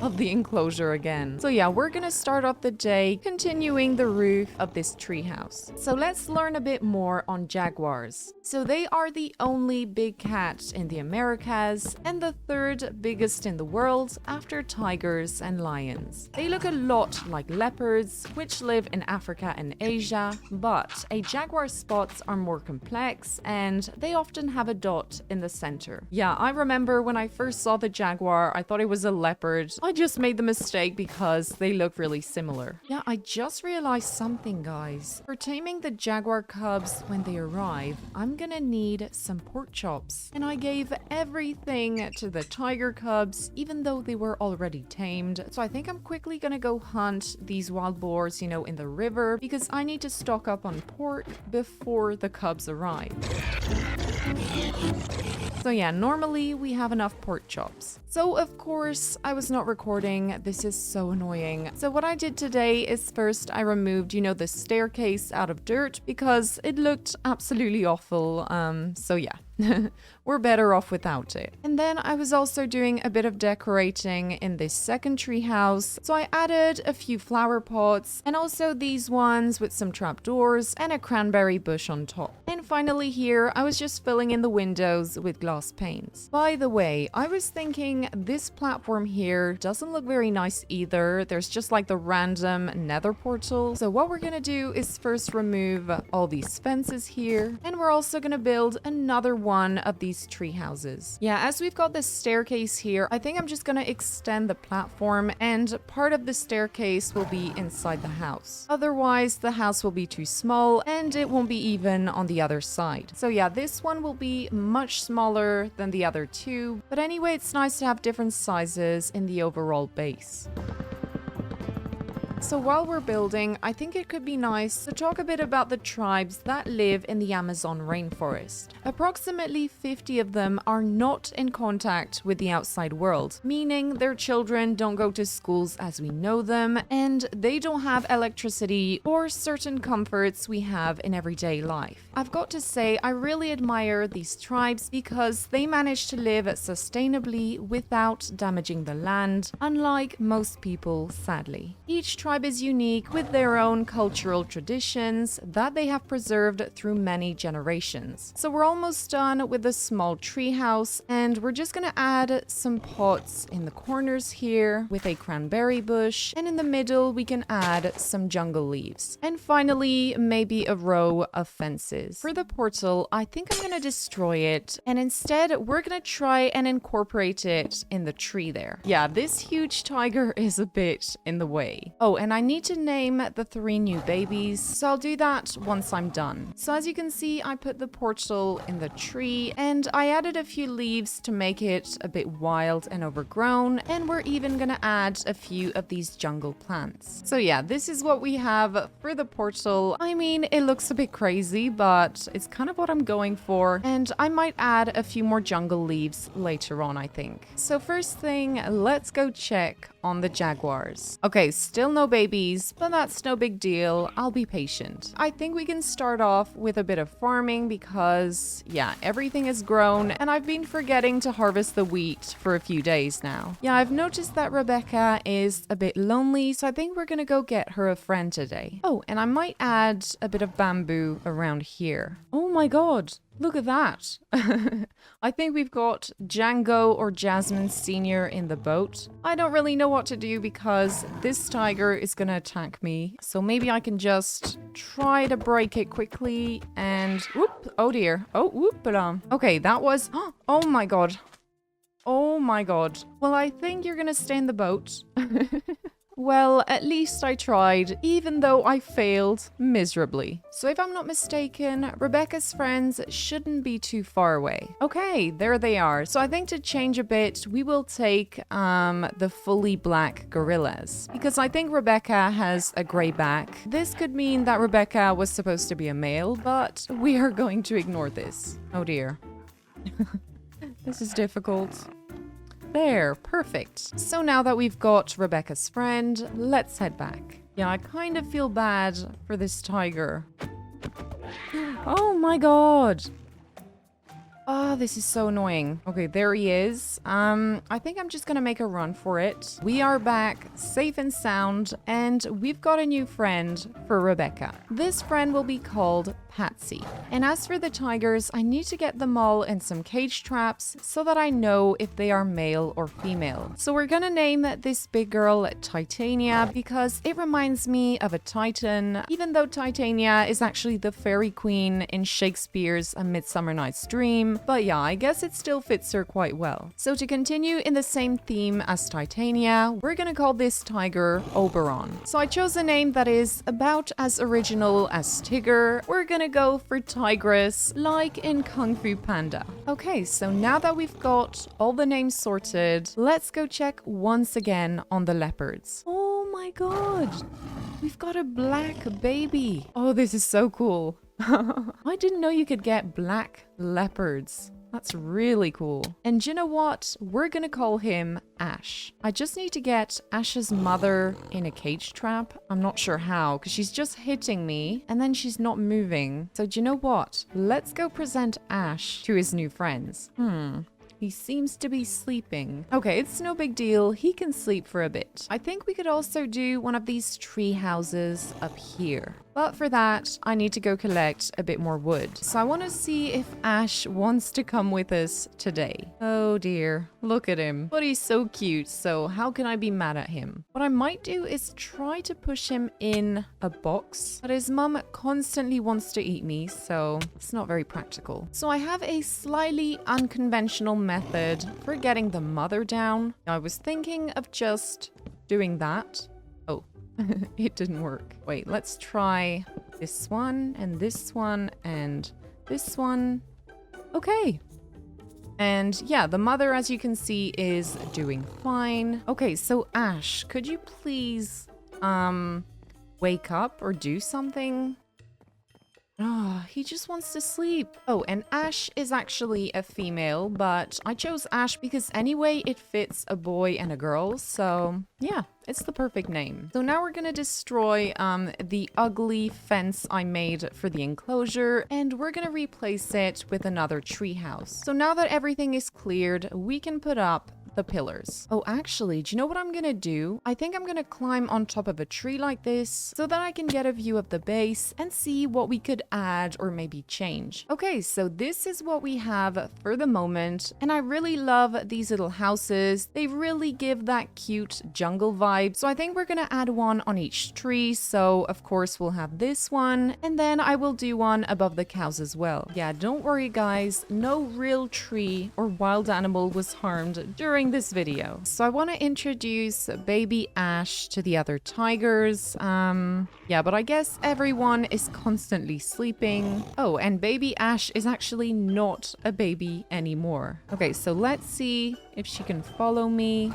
of the enclosure again. So yeah, we're gonna start off the day continuing the roof of this treehouse. So let's learn a bit more on jaguars. So they are the only big cat in the Americas and the 3rd biggest in the world after tigers and lions. They look a lot like leopards, which live in Africa and Asia, but a jaguar's spots are more complex and they often have a dot in the center. Yeah, I remember when I first saw the jaguar, I thought it was a leopard. I just made the mistake because they look really similar. Yeah, I just realized something, guys. For taming the jaguar cubs when they arrive, I'm gonna need some pork chops. And I gave everything to the tiger cubs, even though they were already tamed. So I think I'm quickly gonna go hunt these wild boars, you know, in the river, because I need to stock up on pork before the cubs arrive. So yeah, normally we have enough pork chops. So of course I was not recording. This is so annoying. So what I did today is first I removed, you know, the staircase out of dirt because it looked absolutely awful. So yeah. We're better off without it. And then I was also doing a bit of decorating in this second tree house. So I added a few flower pots and also these ones with some trapdoors and a cranberry bush on top. And finally here, I was just filling in the windows with glass panes. By the way, I was thinking this platform here doesn't look very nice either. There's just like the random nether portal. So what we're gonna do is first remove all these fences here. And we're also gonna build another one of these tree houses. Yeah, as we've got this staircase here, I think I'm just gonna extend the platform and part of the staircase will be inside the house. Otherwise, the house will be too small and it won't be even on the other side. So yeah, this one will be much smaller than the other two. But anyway, it's nice to have different sizes in the overall base. So while we're building, I think it could be nice to talk a bit about the tribes that live in the Amazon rainforest. Approximately 50 of them are not in contact with the outside world, meaning their children don't go to schools as we know them, and they don't have electricity or certain comforts we have in everyday life. I've got to say, I really admire these tribes because they manage to live sustainably without damaging the land, unlike most people, sadly. Each tribe is unique with their own cultural traditions that they have preserved through many generations. So we're almost done with the small tree house and we're just gonna add some pots in the corners here with a cranberry bush, and in the middle we can add some jungle leaves. And finally, maybe a row of fences. For the portal, I think I'm gonna destroy it and instead we're gonna try and incorporate it in the tree there. Yeah, this huge tiger is a bit in the way. Oh, and I need to name the 3 new babies, so I'll do that once I'm done. So as you can see, I put the portal in the tree and I added a few leaves to make it a bit wild and overgrown, and we're even gonna add a few of these jungle plants. So yeah, this is what we have for the portal. I mean, it looks a bit crazy, but it's kind of what I'm going for, and I might add a few more jungle leaves later on, I think. So first thing, let's go check on the jaguars. Okay, still no no babies, but that's no big deal. I'll be patient. I think we can start off with a bit of farming because, yeah, everything is grown and I've been forgetting to harvest the wheat for a few days now. Yeah, I've noticed that Rebecca is a bit lonely, so I think we're gonna go get her a friend today. Oh, and I might add a bit of bamboo around here. Oh my god, look at that. I think we've got Django or Jasmine Sr. in the boat. I don't really know what to do because this tiger is gonna attack me. So maybe I can just try to break it quickly and whoop, oh dear. Oh, whoop, okay, that was, oh my god. Oh my god. Well, I think you're gonna stay in the boat. Well, at least I tried, even though I failed miserably. So if I'm not mistaken, Rebecca's friends shouldn't be too far away. Okay, there they are. So I think to change a bit, we will take the fully black gorillas. Because I think Rebecca has a grey back. This could mean that Rebecca was supposed to be a male, but we are going to ignore this. Oh dear. This is difficult. There, perfect. So now that we've got Rebecca's friend, let's head back. Yeah, I kind of feel bad for this tiger. Oh my god. Oh, this is so annoying. Okay, there he is. I think I'm just gonna make a run for it. We are back, safe and sound, and we've got a new friend for Rebecca. This friend will be called Patsy. And as for the tigers, I need to get them all in some cage traps so that I know if they are male or female. So we're gonna name this big girl Titania because it reminds me of a titan, even though Titania is actually the fairy queen in Shakespeare's A Midsummer Night's Dream. But yeah, I guess it still fits her quite well. So to continue in the same theme as Titania, we're gonna call this tiger Oberon. So I chose a name that is about as original as Tigger. We're gonna go for Tigress, like in Kung Fu Panda. Okay, so now that we've got all the names sorted, let's go check once again on the leopards. Oh my god, we've got a black baby. Oh, this is so cool. I didn't know you could get black leopards. That's really cool. And you know what? We're gonna call him Ash. I just need to get Ash's mother in a cage trap. I'm not sure how, because she's just hitting me and then she's not moving. So do you know what? Let's go present Ash to his new friends. He seems to be sleeping. Okay, it's no big deal. He can sleep for a bit. I think we could also do one of these tree houses up here. But for that, I need to go collect a bit more wood. So I want to see if Ash wants to come with us today. Oh dear, look at him. But he's so cute, so how can I be mad at him? What I might do is try to push him in a box, but his mum constantly wants to eat me, so it's not very practical. So I have a slightly unconventional method for getting the mother down. I was thinking of just doing that. Oh, it didn't work. Wait, let's try this one and this one and this one. Okay. And yeah, the mother, as you can see, is doing fine. Okay, so Ash, could you please wake up or do something? Oh, he just wants to sleep. Oh, and Ash is actually a female, but I chose Ash because anyway, it fits a boy and a girl. So yeah, it's the perfect name. So now we're gonna destroy the ugly fence I made for the enclosure, and we're gonna replace it with another tree house. So now that everything is cleared, we can put up the pillars. Oh, actually, do you know what I'm gonna do? I think I'm gonna climb on top of a tree like this so that I can get a view of the base and see what we could add or maybe change. Okay, so this is what we have for the moment, and I really love these little houses. They really give that cute jungle vibe. So I think we're gonna add one on each tree. So of course we'll have this one, and then I will do one above the cows as well. Yeah, don't worry guys, no real tree or wild animal was harmed during this video. So I want to introduce baby Ash to the other tigers. Yeah, but I guess everyone is constantly sleeping. Oh, and baby Ash is actually not a baby anymore. Okay, so let's see if she can follow me.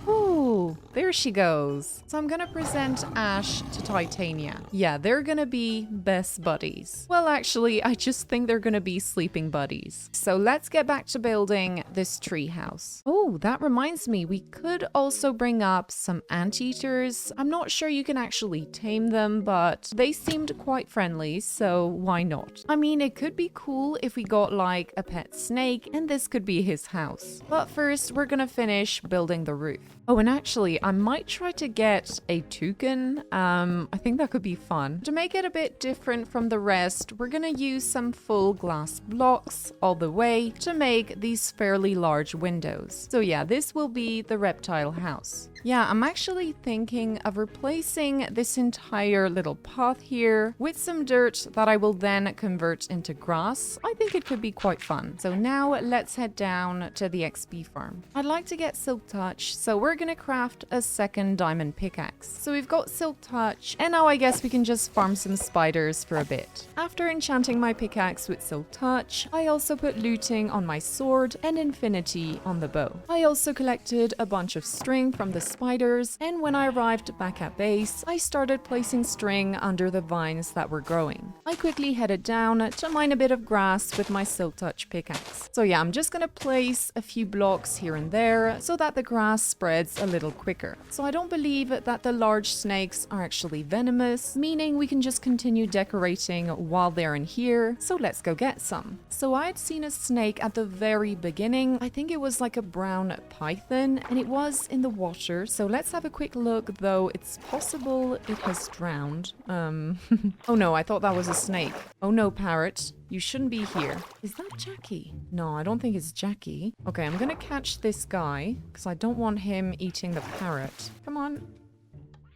Ooh, Oh, there she goes. So I'm gonna present Ash to Titania. Yeah, they're gonna be best buddies. Well, actually, I just think they're gonna be sleeping buddies. So let's get back to building this tree house. Oh, that reminds me, we could also bring up some anteaters. I'm not sure you can actually tame them, but they seemed quite friendly, so why not? I mean, it could be cool if we got like a pet snake, and this could be his house. But first, we're gonna finish building the roof. Oh, and actually, I might try to get a toucan. I think that could be fun. To make it a bit different from the rest, we're gonna use some full glass blocks all the way to make these fairly large windows. So yeah, this will be the reptile house. Yeah, I'm actually thinking of replacing this entire little path here with some dirt that I will then convert into grass. I think it could be quite fun. So now let's head down to the XP farm. I'd like to get Silk Touch, so we're gonna craft a second diamond pickaxe. So we've got Silk Touch, and now I guess we can just farm some spiders for a bit. After enchanting my pickaxe with Silk Touch, I also put looting on my sword and infinity on the bow. I also collected a bunch of string from the spiders, and when I arrived back at base, I started placing string under the vines that were growing. I quickly headed down to mine a bit of grass with my Silk Touch pickaxe. So yeah, I'm just gonna place a few blocks here and there so that the grass spreads a little quicker. So I don't believe that the large snakes are actually venomous, meaning we can just continue decorating while they're in here. So let's go get some. So I had seen a snake at the very beginning. I think it was like a brown python, and it was in the water. So let's have a quick look, though it's possible it has drowned. Oh no, I thought that was a snake. Oh no, parrot. You shouldn't be here. Is that Jackie? No, I don't think it's Jackie. Okay, I'm gonna catch this guy because I don't want him eating the parrot. Come on.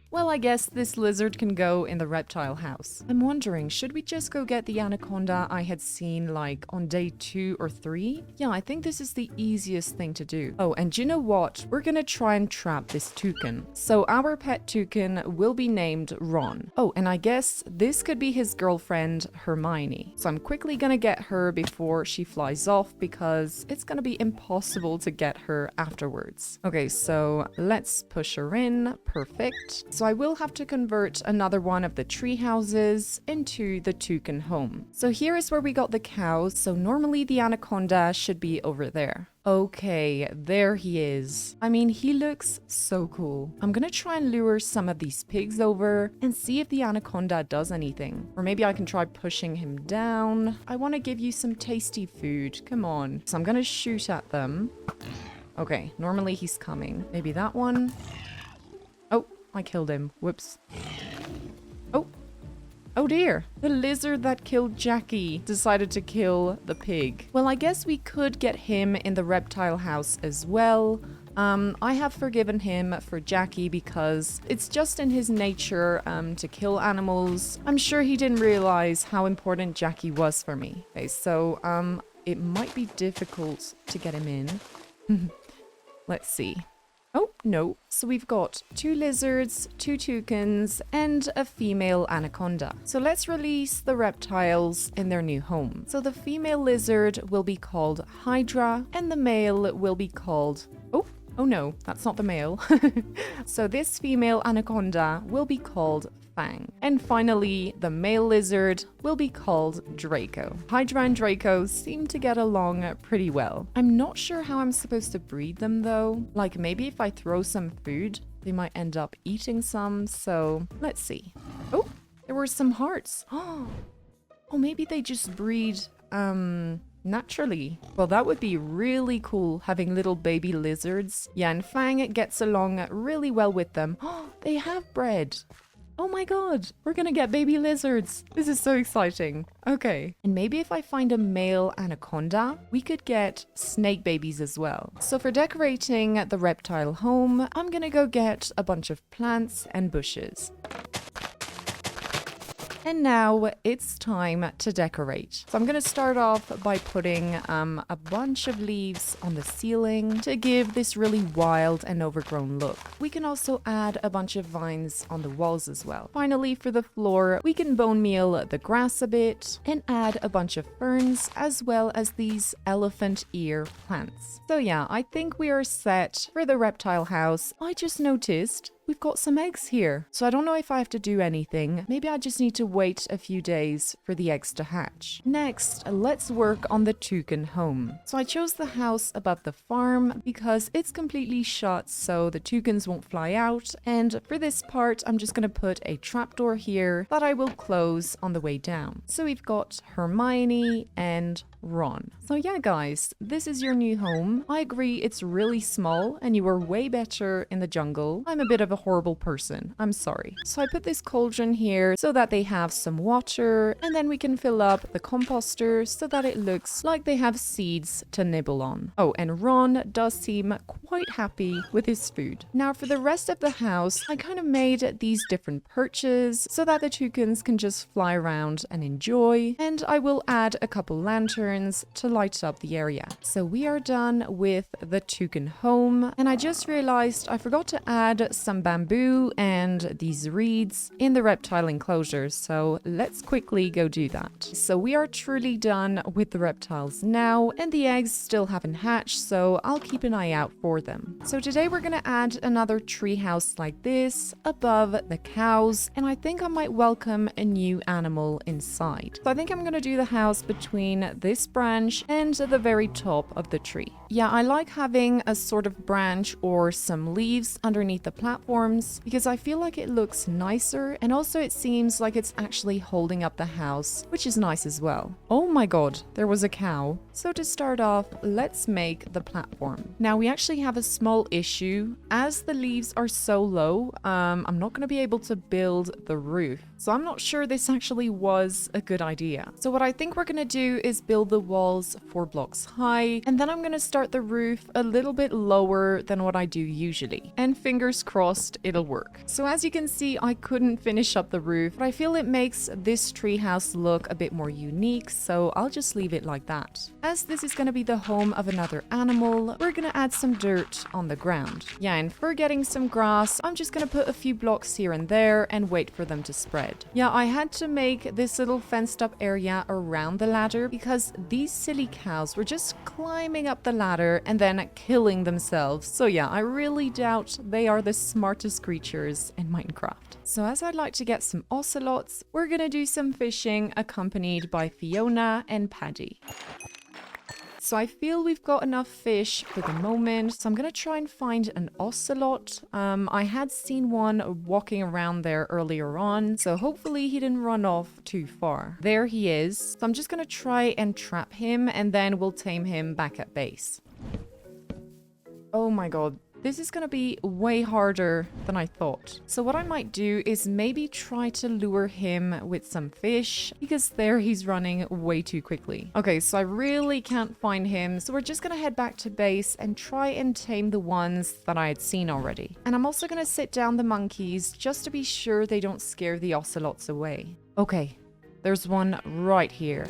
Well, I guess this lizard can go in the reptile house. I'm wondering, should we just go get the anaconda I had seen like on day 2 or 3? Yeah, I think this is the easiest thing to do. Oh, and you know what? We're gonna try and trap this toucan. So our pet toucan will be named Ron. Oh, and I guess this could be his girlfriend, Hermione. So I'm quickly gonna get her before she flies off because it's gonna be impossible to get her afterwards. Okay, so let's push her in. Perfect. So I will have to convert another one of the tree houses into the toucan home. So here is where we got the cows. So normally the anaconda should be over there. Okay, there he is. I mean, he looks so cool. I'm gonna try and lure some of these pigs over and see if the anaconda does anything. Or maybe I can try pushing him down. I want to give you some tasty food. Come on. So I'm gonna shoot at them. Okay, normally he's coming. Maybe that one. Oh, I killed him. Whoops. Oh dear. The lizard that killed Jackie decided to kill the pig. Well, I guess we could get him in the reptile house as well. I have forgiven him for Jackie because it's just in his nature to kill animals. I'm sure he didn't realize how important Jackie was for me. Okay, so it might be difficult to get him in. Let's see. Oh, no. So we've got 2 lizards, 2 toucans, and a female anaconda. So let's release the reptiles in their new home. So the female lizard will be called Hydra, and the male will be called... Oh no, that's not the male. So this female anaconda will be called Fang. And finally, the male lizard will be called Draco. Hydra and Draco seem to get along pretty well. I'm not sure how I'm supposed to breed them though. Like maybe if I throw some food, they might end up eating some. So let's see. Oh, there were some hearts. Oh, maybe they just breed naturally. Well, that would be really cool, having little baby lizards. Yeah, and Fang gets along really well with them. Oh, they have bred. Oh my god, we're gonna get baby lizards. This is so exciting. Okay, and maybe if I find a male anaconda, we could get snake babies as well. So for decorating the reptile home, I'm gonna go get a bunch of plants and bushes. And now it's time to decorate. So I'm going to start off by putting a bunch of leaves on the ceiling to give this really wild and overgrown look. We can also add a bunch of vines on the walls as well. Finally, for the floor, we can bone meal the grass a bit and add a bunch of ferns as well as these elephant ear plants. So yeah, I think we are set for the reptile house. I just noticed we've got some eggs here. So I don't know if I have to do anything. Maybe I just need to wait a few days for the eggs to hatch. Next, let's work on the toucan home. So I chose the house above the farm because it's completely shut so the toucans won't fly out. And for this part, I'm just going to put a trapdoor here that I will close on the way down. So we've got Hermione and Ron. So yeah, guys, this is your new home. I agree it's really small and you were way better in the jungle. I'm a bit of a horrible person. I'm sorry. So I put this cauldron here so that they have some water, and then we can fill up the composter so that it looks like they have seeds to nibble on. Oh, and Ron does seem quite happy with his food. Now for the rest of the house, I kind of made these different perches so that the toucans can just fly around and enjoy, and I will add a couple lanterns to light up the area. So we are done with the toucan home, and I just realized I forgot to add some bamboo and these reeds in the reptile enclosure, so let's quickly go do that. So we are truly done with the reptiles now, and the eggs still haven't hatched, so I'll keep an eye out for them. So today we're gonna add another tree house like this above the cows, and I think I might welcome a new animal inside. So I think I'm gonna do the house between this branch and the very top of the tree. Yeah, I like having a sort of branch or some leaves underneath the platforms because I feel like it looks nicer, and also it seems like it's actually holding up the house, which is nice as well. Oh my god, there was a cow. So to start off, let's make the platform. Now we actually have a small issue. As the leaves are so low, I'm not going to be able to build the roof. So I'm not sure this actually was a good idea. So what I think we're going to do is build the walls 4 blocks high, and then I'm going to start the roof a little bit lower than what I do usually. And fingers crossed it'll work. So as you can see, I couldn't finish up the roof, but I feel it makes this treehouse look a bit more unique, so I'll just leave it like that. As this is going to be the home of another animal, we're going to add some dirt on the ground. Yeah, and for getting some grass, I'm just going to put a few blocks here and there and wait for them to spread. Yeah, I had to make this little fenced up area around the ladder because these silly cows were just climbing up the ladder and then killing themselves. So yeah, I really doubt they are the smartest creatures in Minecraft. So as I'd like to get some ocelots, we're gonna do some fishing accompanied by Fiona and Paddy. So I feel we've got enough fish for the moment, so I'm going to try and find an ocelot. I had seen one walking around there earlier on, so hopefully he didn't run off too far. There he is. So I'm just going to try and trap him, and then we'll tame him back at base. Oh my god. This is going to be way harder than I thought. So what I might do is maybe try to lure him with some fish, because there he's running way too quickly. Okay, so I really can't find him, so we're just going to head back to base and try and tame the ones that I had seen already. And I'm also going to sit down the monkeys just to be sure they don't scare the ocelots away. Okay, there's one right here.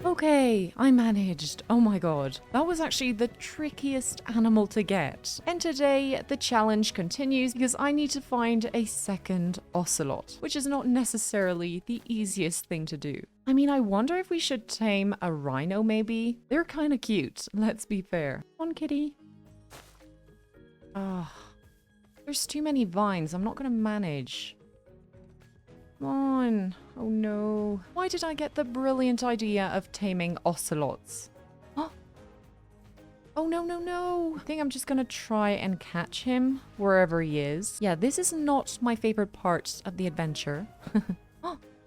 Okay, I managed. Oh my god. That was actually the trickiest animal to get. And today, the challenge continues because I need to find a second ocelot, which is not necessarily the easiest thing to do. I mean, I wonder if we should tame a rhino maybe? They're kind of cute, let's be fair. Come on, kitty. Ah, there's too many vines. I'm not going to manage. Come on. Oh no. Why did I get the brilliant idea of taming ocelots? Oh no, no, no. I think I'm just gonna try and catch him wherever he is. Yeah, this is not my favorite part of the adventure.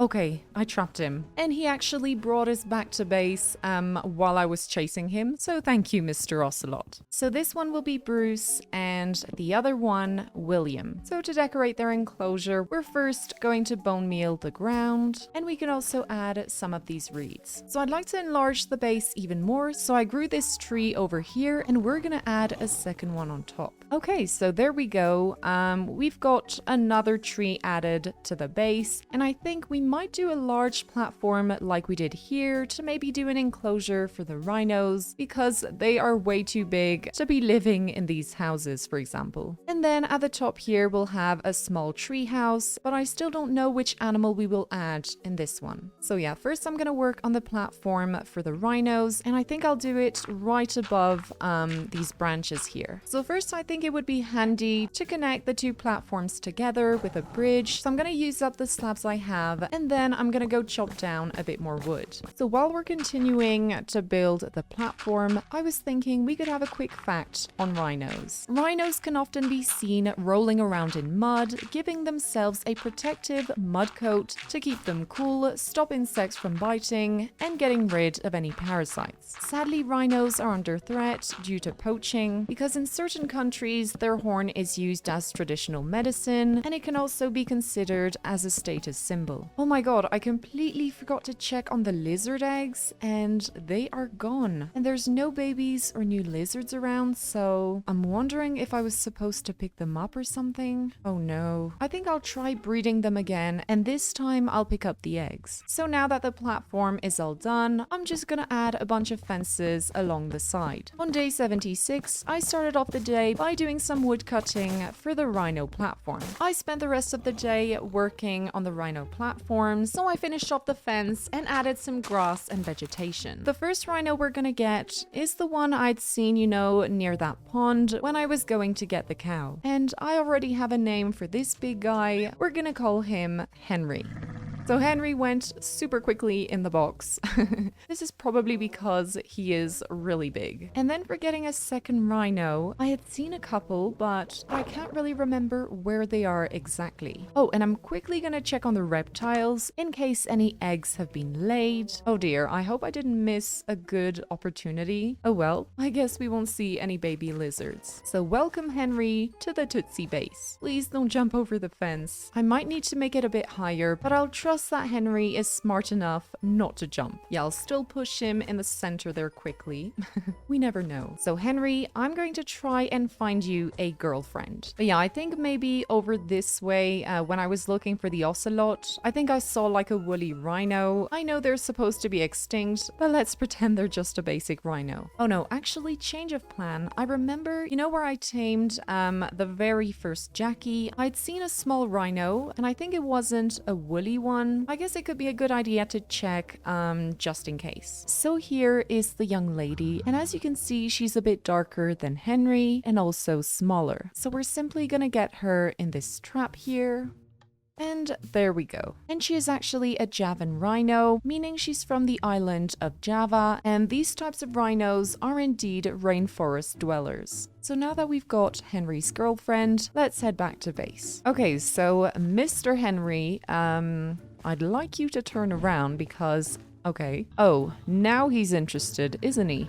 Okay, I trapped him. And he actually brought us back to base while I was chasing him. So thank you, Mr. Ocelot. So this one will be Bruce and the other one, William. So to decorate their enclosure, we're first going to bone meal the ground, and we can also add some of these reeds. So I'd like to enlarge the base even more. So I grew this tree over here, and we're gonna add a second one on top. Okay, so there we go. We've got another tree added to the base, and I think we might do a large platform like we did here to maybe do an enclosure for the rhinos, because they are way too big to be living in these houses, for example. And then at the top here, we'll have a small tree house, but I still don't know which animal we will add in this one. So yeah, first I'm gonna work on the platform for the rhinos, and I think I'll do it right above these branches here. So first, I think it would be handy to connect the two platforms together with a bridge. So I'm gonna use up the slabs I have, and then I'm gonna go chop down a bit more wood. So while we're continuing to build the platform, I was thinking we could have a quick fact on rhinos. Rhinos can often be seen rolling around in mud, giving themselves a protective mud coat to keep them cool, stop insects from biting, and getting rid of any parasites. Sadly, rhinos are under threat due to poaching, because in certain countries their horn is used as traditional medicine, and it can also be considered as a status symbol. Oh my god, I completely forgot to check on the lizard eggs, and they are gone. And there's no babies or new lizards around, so I'm wondering if I was supposed to pick them up or something. Oh no. I think I'll try breeding them again, and this time I'll pick up the eggs. So now that the platform is all done, I'm just gonna add a bunch of fences along the side. On day 76, I started off the day by doing some wood cutting for the rhino platform. I spent the rest of the day working on the rhino platform, so I finished off the fence and added some grass and vegetation. The first rhino we're gonna get is the one I'd seen, you know, near that pond when I was going to get the cow. And I already have a name for this big guy. We're gonna call him Henry. So Henry went super quickly in the box. This is probably because he is really big. And then for getting a second rhino, I had seen a couple, but I can't really remember where they are exactly. Oh, and I'm quickly gonna check on the reptiles in case any eggs have been laid. Oh dear, I hope I didn't miss a good opportunity. Oh well, I guess we won't see any baby lizards. So welcome Henry to the Tootsie base. Please don't jump over the fence. I might need to make it a bit higher, but I'll trust that Henry is smart enough not to jump. Yeah, I'll still push him in the center there quickly. We never know. So Henry, I'm going to try and find you a girlfriend. But yeah, I think maybe over this way, when I was looking for the ocelot, I think I saw like a woolly rhino. I know they're supposed to be extinct, but let's pretend they're just a basic rhino. Oh no, actually change of plan. I remember, you know where I tamed the very first Jackie? I'd seen a small rhino, and I think it wasn't a woolly one. I guess it could be a good idea to check just in case. So here is the young lady, and as you can see, she's a bit darker than Henry and also smaller. So we're simply gonna get her in this trap here. And there we go. And she is actually a Javan rhino, meaning she's from the island of Java, and these types of rhinos are indeed rainforest dwellers. So now that we've got Henry's girlfriend, let's head back to base. Okay, so Mr. Henry, I'd like you to turn around because... Okay. Oh, now he's interested, isn't he?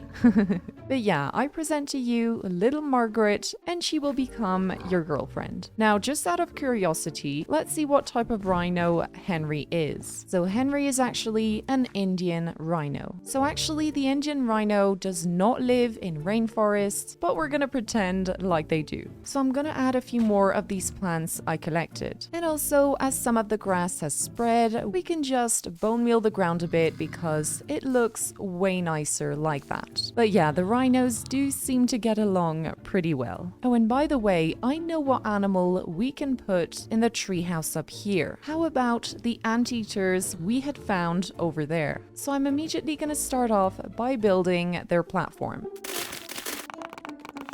But yeah, I present to you little Margaret, and she will become your girlfriend. Now, just out of curiosity, let's see what type of rhino Henry is. So Henry is actually an Indian rhino. So actually, the Indian rhino does not live in rainforests, but we're gonna pretend like they do. So I'm gonna add a few more of these plants I collected. And also, as some of the grass has spread, we can just bone meal the ground a bit because it looks way nicer like that. But yeah, the rhinos do seem to get along pretty well. Oh, and by the way, I know what animal we can put in the treehouse up here. How about the anteaters we had found over there? So I'm immediately gonna start off by building their platform.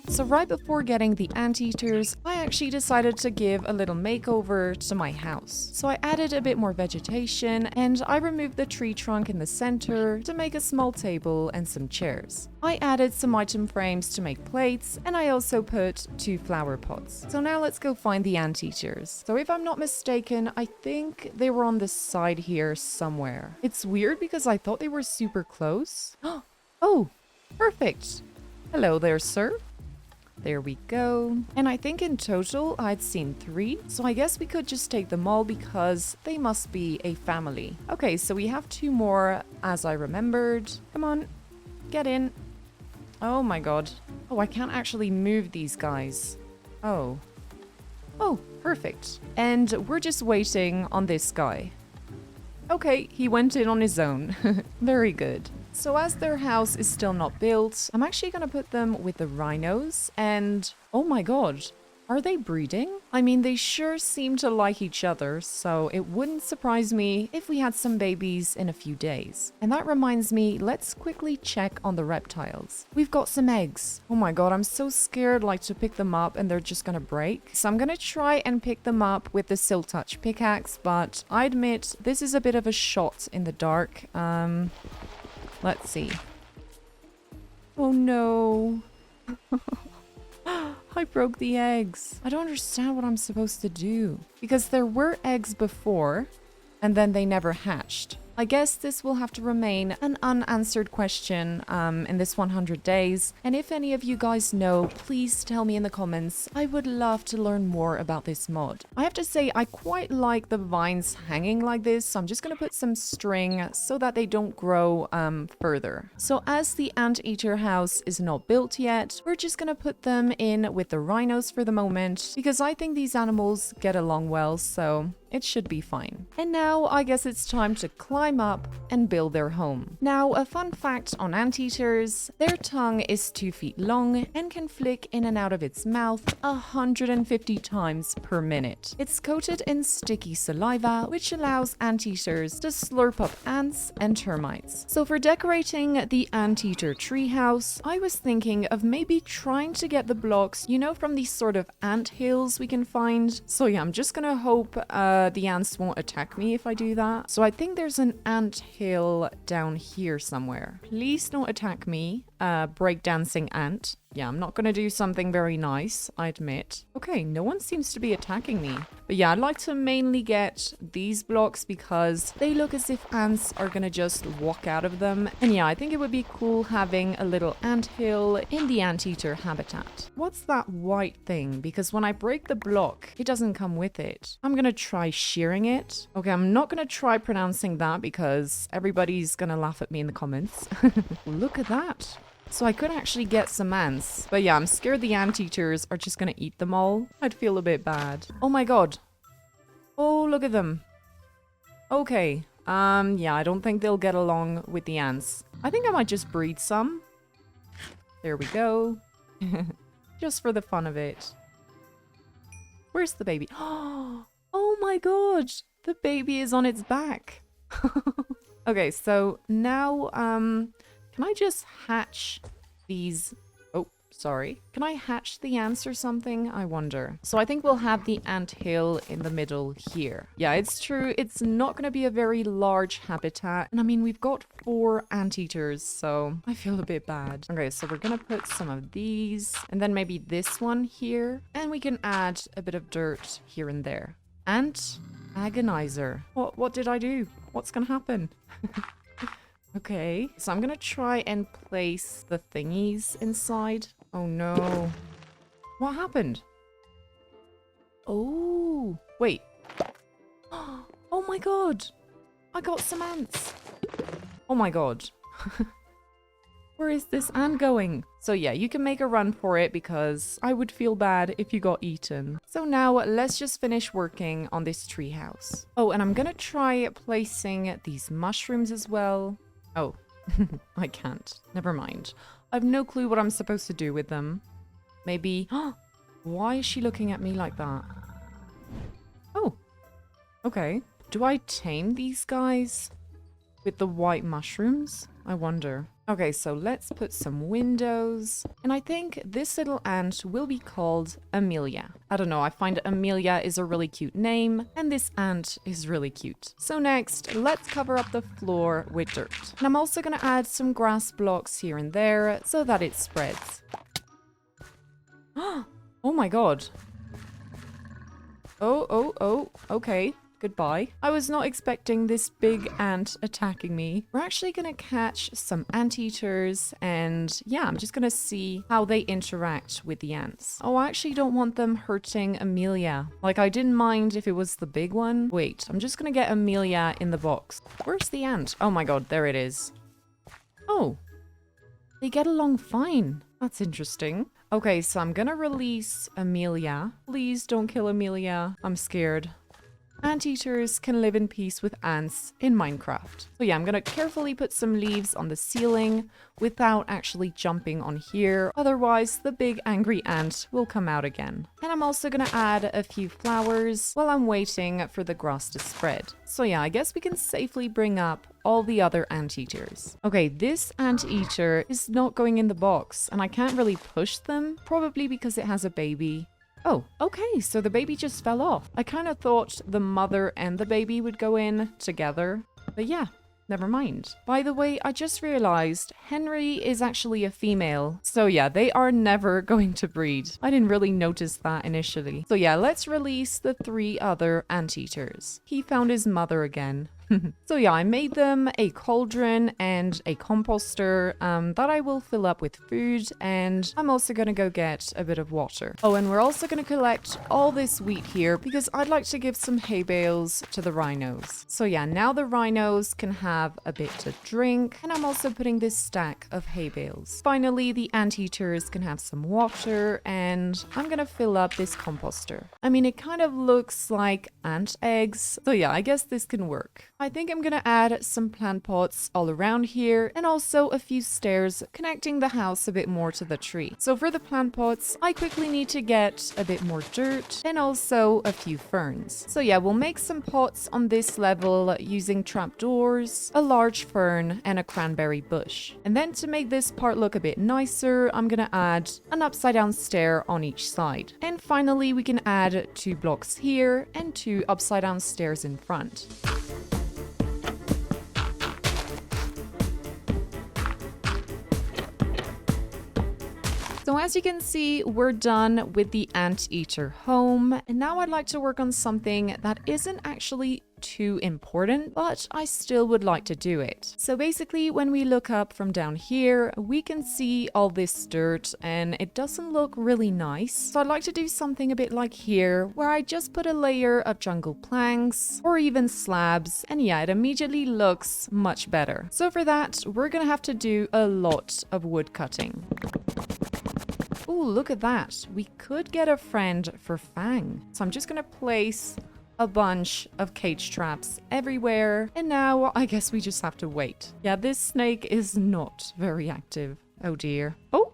So right before getting the anteaters, I actually decided to give a little makeover to my house. So I added a bit more vegetation and I removed the tree trunk in the center to make a small table and some chairs. I added some item frames to make plates and I also put 2 flower pots. So now let's go find the anteaters. So if I'm not mistaken, I think they were on this side here somewhere. It's weird because I thought they were super close. Oh, perfect. Hello there, sir. There we go. And I think in total I'd seen 3. So I guess we could just take them all because they must be a family. Okay, so we have 2 more as I remembered. Come on, get in. Oh my god. Oh, I can't actually move these guys. Oh. Oh, perfect. And we're just waiting on this guy. Okay, he went in on his own. Very good. So as their house is still not built, I'm actually going to put them with the rhinos and oh my god, are they breeding? I mean, they sure seem to like each other, so it wouldn't surprise me if we had some babies in a few days. And that reminds me, let's quickly check on the reptiles. We've got some eggs. Oh my god, I'm so scared like to pick them up and they're just gonna break. So I'm gonna try and pick them up with the Silk Touch pickaxe, but I admit this is a bit of a shot in the dark. Let's see. Oh no. I broke the eggs. I don't understand what I'm supposed to do. Because there were eggs before, and then they never hatched. I guess this will have to remain an unanswered question in this 100 days. And if any of you guys know, please tell me in the comments. I would love to learn more about this mod. I have to say, I quite like the vines hanging like this. So I'm just going to put some string so that they don't grow further. So as the anteater house is not built yet, we're just going to put them in with the rhinos for the moment because I think these animals get along well. So it should be fine. And now I guess it's time to climb up and build their home. Now, a fun fact on anteaters, their tongue is 2 feet long and can flick in and out of its mouth 150 times per minute. It's coated in sticky saliva, which allows anteaters to slurp up ants and termites. So for decorating the anteater treehouse, I was thinking of maybe trying to get the blocks, you know, from these sort of ant hills we can find. So yeah, I'm just gonna hope the ants won't attack me if I do that. So I think there's an ant hill down here somewhere. Please don't attack me, breakdancing ant. Yeah, I'm not gonna do something very nice, I admit. Okay, no one seems to be attacking me. But yeah, I'd like to mainly get these blocks because they look as if ants are gonna just walk out of them. And yeah, I think it would be cool having a little ant hill in the anteater habitat. What's that white thing? Because when I break the block, it doesn't come with it. I'm gonna try shearing it. Okay, I'm not gonna try pronouncing that because everybody's gonna laugh at me in the comments. Look at that. So I could actually get some ants. But yeah, I'm scared the anteaters are just gonna eat them all. I'd feel a bit bad. Oh my god. Oh, look at them. Okay. Yeah, I don't think they'll get along with the ants. I think I might just breed some. There we go. Just for the fun of it. Where's the baby? Oh my god. The baby is on its back. Okay, so now, can I just hatch these? Oh, sorry. Can I hatch the ants or something? I wonder. So I think we'll have the ant hill in the middle here. Yeah, it's true. It's not going to be a very large habitat. And I mean, we've got 4 anteaters, so I feel a bit bad. Okay, so we're going to put some of these and then maybe this one here. And we can add a bit of dirt here and there. Ant agonizer. What did I do? What's going to happen? Okay, so I'm gonna try and place the thingies inside. Oh no. What happened? Oh, wait. Oh my god. I got some ants. Oh my god. Where is this ant going? So yeah, you can make a run for it because I would feel bad if you got eaten. So now let's just finish working on this treehouse. Oh, and I'm gonna try placing these mushrooms as well. Oh, I can't. Never mind. I have no clue what I'm supposed to do with them. Maybe... Why is she looking at me like that? Oh, okay. Do I tame these guys with the white mushrooms? I wonder. Okay, so let's put some windows. And I think this little ant will be called Amelia. I don't know, I find Amelia is a really cute name, and this ant is really cute. So next, let's cover up the floor with dirt. And I'm also gonna add some grass blocks here and there so that it spreads. Oh my god. Oh, okay. Goodbye. I was not expecting this big ant attacking me. We're actually gonna catch some anteaters, and yeah, I'm just gonna see how they interact with the ants. Oh, I actually don't want them hurting Amelia. Like, I didn't mind if it was the big one. Wait, I'm just gonna get Amelia in the box. Where's the ant? Oh my god, there it is. Oh, they get along fine. That's interesting. Okay, so I'm gonna release Amelia. Please don't kill Amelia. I'm scared. Anteaters can live in peace with ants in Minecraft. So yeah, I'm gonna carefully put some leaves on the ceiling without actually jumping on here. Otherwise, the big angry ant will come out again. And I'm also gonna add a few flowers while I'm waiting for the grass to spread. So yeah, I guess we can safely bring up all the other anteaters. Okay, this anteater is not going in the box, and I can't really push them, probably because it has a baby. Oh, okay, so the baby just fell off. I kind of thought the mother and the baby would go in together, but yeah, never mind. By the way, I just realized Henry is actually a female. So yeah, they are never going to breed. I didn't really notice that initially. So yeah, let's release the 3 other anteaters. He found his mother again. So yeah, I made them a cauldron and a composter that I will fill up with food, and I'm also gonna go get a bit of water. Oh, and we're also gonna collect all this wheat here because I'd like to give some hay bales to the rhinos. So yeah, now the rhinos can have a bit to drink, and I'm also putting this stack of hay bales. Finally, the anteaters can have some water, and I'm gonna fill up this composter. I mean, it kind of looks like ant eggs, so yeah, I guess this can work. I think I'm gonna add some plant pots all around here, and also a few stairs connecting the house a bit more to the tree. So for the plant pots, I quickly need to get a bit more dirt and also a few ferns. So yeah, we'll make some pots on this level using trapdoors, a large fern, and a cranberry bush. And then to make this part look a bit nicer, I'm gonna add an upside down stair on each side. And finally, we can add 2 blocks here and 2 upside down stairs in front. So as you can see, we're done with the anteater home, and now I'd like to work on something that isn't actually too important, but I still would like to do it. So basically, when we look up from down here, we can see all this dirt, and it doesn't look really nice. So I'd like to do something a bit like here, where I just put a layer of jungle planks or even slabs, and yeah, it immediately looks much better. So for that, we're gonna have to do a lot of wood cutting. Ooh, look at that. We could get a friend for Fang. So I'm just gonna place a bunch of cage traps everywhere. And now I guess we just have to wait. Yeah, this snake is not very active. Oh dear. Oh,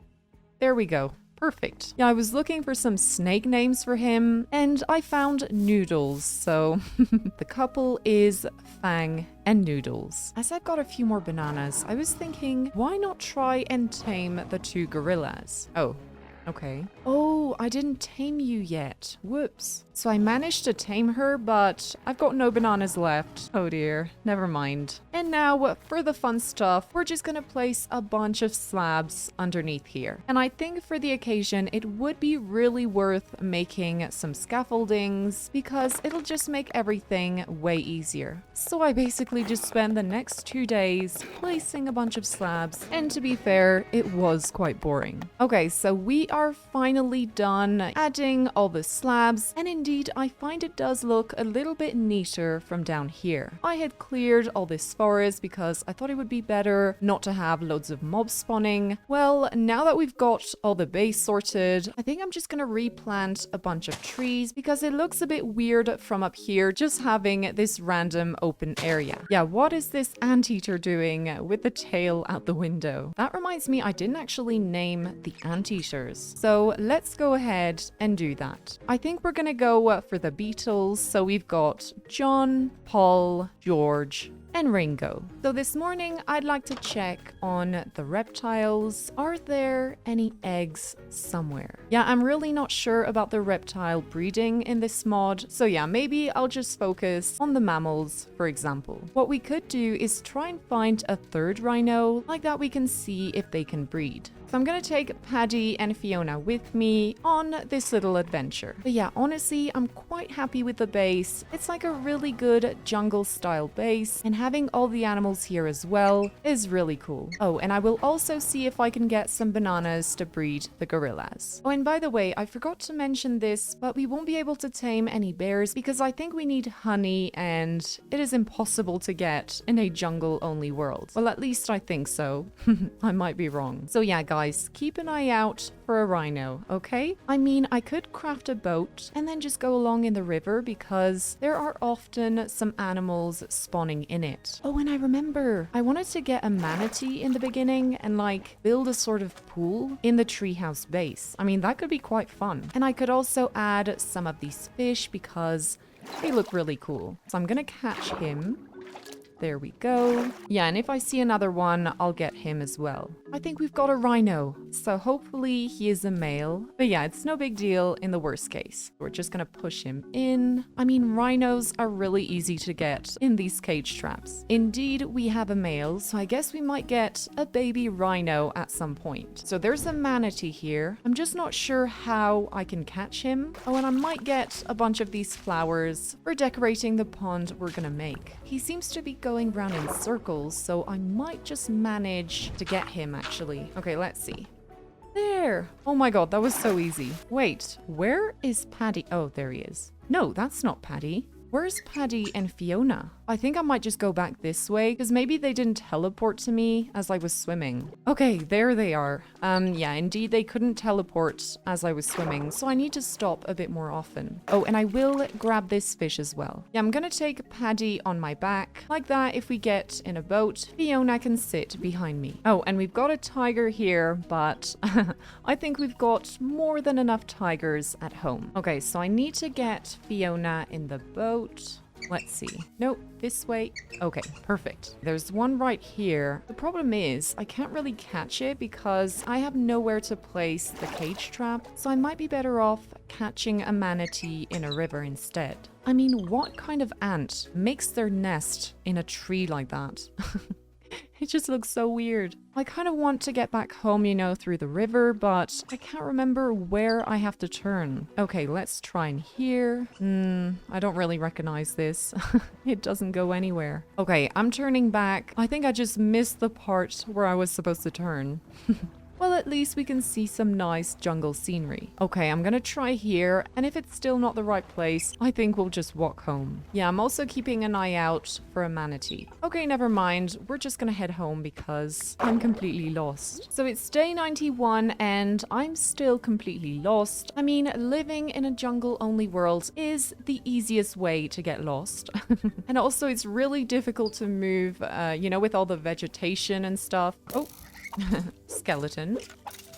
there we go. Perfect. Yeah, I was looking for some snake names for him, and I found Noodles. So the couple is Fang and Noodles. As I've got a few more bananas, I was thinking, why not try and tame the 2 gorillas? Oh, okay. Oh, I didn't tame you yet. Whoops. So I managed to tame her, but I've got no bananas left. Oh dear. Never mind. And now for the fun stuff, we're just gonna place a bunch of slabs underneath here. And I think for the occasion, it would be really worth making some scaffoldings because it'll just make everything way easier. So I basically just spent the next 2 days placing a bunch of slabs, and to be fair, it was quite boring. Okay, so we are finally done adding all the slabs, and indeed I find it does look a little bit neater from down here. I had cleared all this forest because I thought it would be better not to have loads of mobs spawning. Well, now that we've got all the base sorted, I think I'm just gonna replant a bunch of trees because it looks a bit weird from up here just having this random open area. Yeah, what is this anteater doing with the tail out the window? That reminds me, I didn't actually name the anteaters. So let's go ahead and do that. I think we're gonna go for the beetles. So we've got John, Paul, George, and Ringo. So this morning, I'd like to check on the reptiles. Are there any eggs somewhere? Yeah, I'm really not sure about the reptile breeding in this mod. So yeah, maybe I'll just focus on the mammals, for example. What we could do is try and find a third rhino. Like that we can see if they can breed. So I'm gonna take Paddy and Fiona with me on this little adventure. But yeah, honestly, I'm quite happy with the base. It's like a really good jungle style base, and having all the animals here as well is really cool. Oh, and I will also see if I can get some bananas to breed the gorillas. Oh, and by the way, I forgot to mention this, but we won't be able to tame any bears because I think we need honey and it is impossible to get in a jungle only world. Well, at least I think so. I might be wrong. So yeah, guys, keep an eye out for a rhino, okay? I mean, I could craft a boat and then just go along in the river because there are often some animals spawning in it. Oh, and I remember I wanted to get a manatee in the beginning and like build a sort of pool in the treehouse base. I mean, that could be quite fun. And I could also add some of these fish because they look really cool. So I'm gonna catch him. There we go. Yeah, and if I see another one, I'll get him as well. I think we've got a rhino, so hopefully he is a male. But yeah, it's no big deal in the worst case. We're just gonna push him in. I mean, rhinos are really easy to get in these cage traps. Indeed, we have a male, so I guess we might get a baby rhino at some point. So there's a manatee here. I'm just not sure how I can catch him. Oh, and I might get a bunch of these flowers for decorating the pond we're gonna make. He seems to be going around in circles, so I might just manage to get him actually. Okay, let's see. There! Oh my god, that was so easy. Wait, where is Paddy? Oh, there he is. No, that's not Paddy. Where's Paddy and Fiona? I think I might just go back this way because maybe they didn't teleport to me as I was swimming. Okay, there they are. Yeah, indeed they couldn't teleport as I was swimming, so I need to stop a bit more often. Oh, and I will grab this fish as well. Yeah, I'm gonna take Paddy on my back. Like that, if we get in a boat, Fiona can sit behind me. Oh, and we've got a tiger here, but I think we've got more than enough tigers at home. Okay, so I need to get Fiona in the boat. Let's see. Nope, this way. Okay, perfect. There's one right here. The problem is I can't really catch it because I have nowhere to place the cage trap, so I might be better off catching a manatee in a river instead. I mean, what kind of ant makes their nest in a tree like that? It just looks so weird. I kind of want to get back home, you know, through the river, but I can't remember where I have to turn. Okay, let's try in here. I don't really recognize this. It doesn't go anywhere. Okay, I'm turning back. I think I just missed the part where I was supposed to turn. Well, at least we can see some nice jungle scenery. Okay, I'm gonna try here, and if it's still not the right place, I think we'll just walk home. Yeah, I'm also keeping an eye out for a manatee. Okay, never mind. We're just gonna head home because I'm completely lost. So it's day 91, and I'm still completely lost. I mean, living in a jungle-only world is the easiest way to get lost. And also, it's really difficult to move, you know, with all the vegetation and stuff. Oh. Skeleton.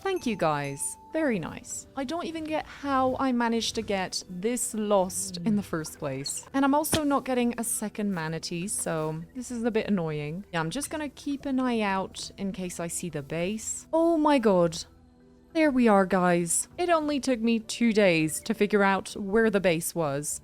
Thank you guys. Very nice. I don't even get how I managed to get this lost in the first place. And I'm also not getting a second manatee, so this is a bit annoying. Yeah, I'm just gonna keep an eye out in case I see the base. Oh my god. There we are, guys. It only took me 2 days to figure out where the base was.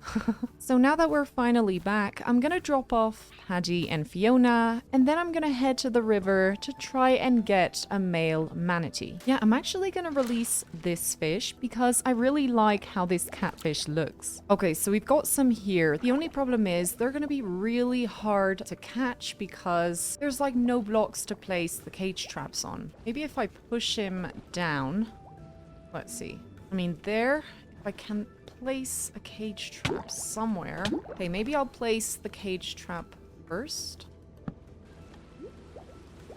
So now that we're finally back, I'm gonna drop off Paddy and Fiona, and then I'm gonna head to the river to try and get a male manatee. Yeah, I'm actually gonna release this fish because I really like how this catfish looks. Okay, so we've got some here. The only problem is they're gonna be really hard to catch because there's like no blocks to place the cage traps on. Maybe if I push him down. Let's see. I mean, there, if I can place a cage trap somewhere. Okay, maybe I'll place the cage trap first.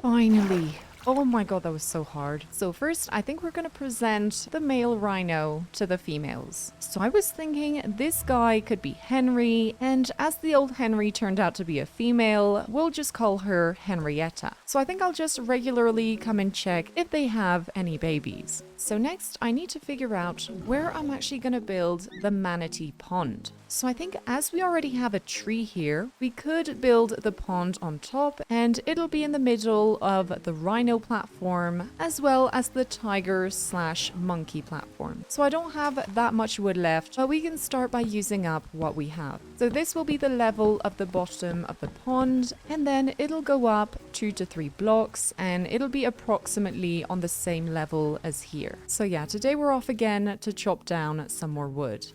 Finally. Oh my god, that was so hard. So first, I think we're going to present the male rhino to the females. So I was thinking this guy could be Henry, and as the old Henry turned out to be a female, we'll just call her Henrietta. So I think I'll just regularly come and check if they have any babies. So next, I need to figure out where I'm actually going to build the manatee pond. So I think as we already have a tree here, we could build the pond on top, and it'll be in the middle of the rhino platform as well as the tiger/monkey platform. So I don't have that much wood left, but we can start by using up what we have. So this will be the level of the bottom of the pond, and then it'll go up 2 to 3 blocks, and it'll be approximately on the same level as here. So yeah, today we're off again to chop down some more wood.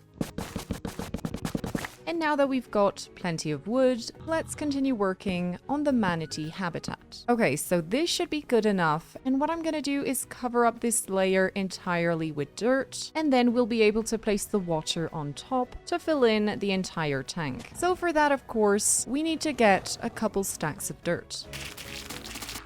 And now that we've got plenty of wood, let's continue working on the manatee habitat. Okay, so this should be good enough. And what I'm gonna do is cover up this layer entirely with dirt, and then we'll be able to place the water on top to fill in the entire tank. So for that, of course, we need to get a couple stacks of dirt.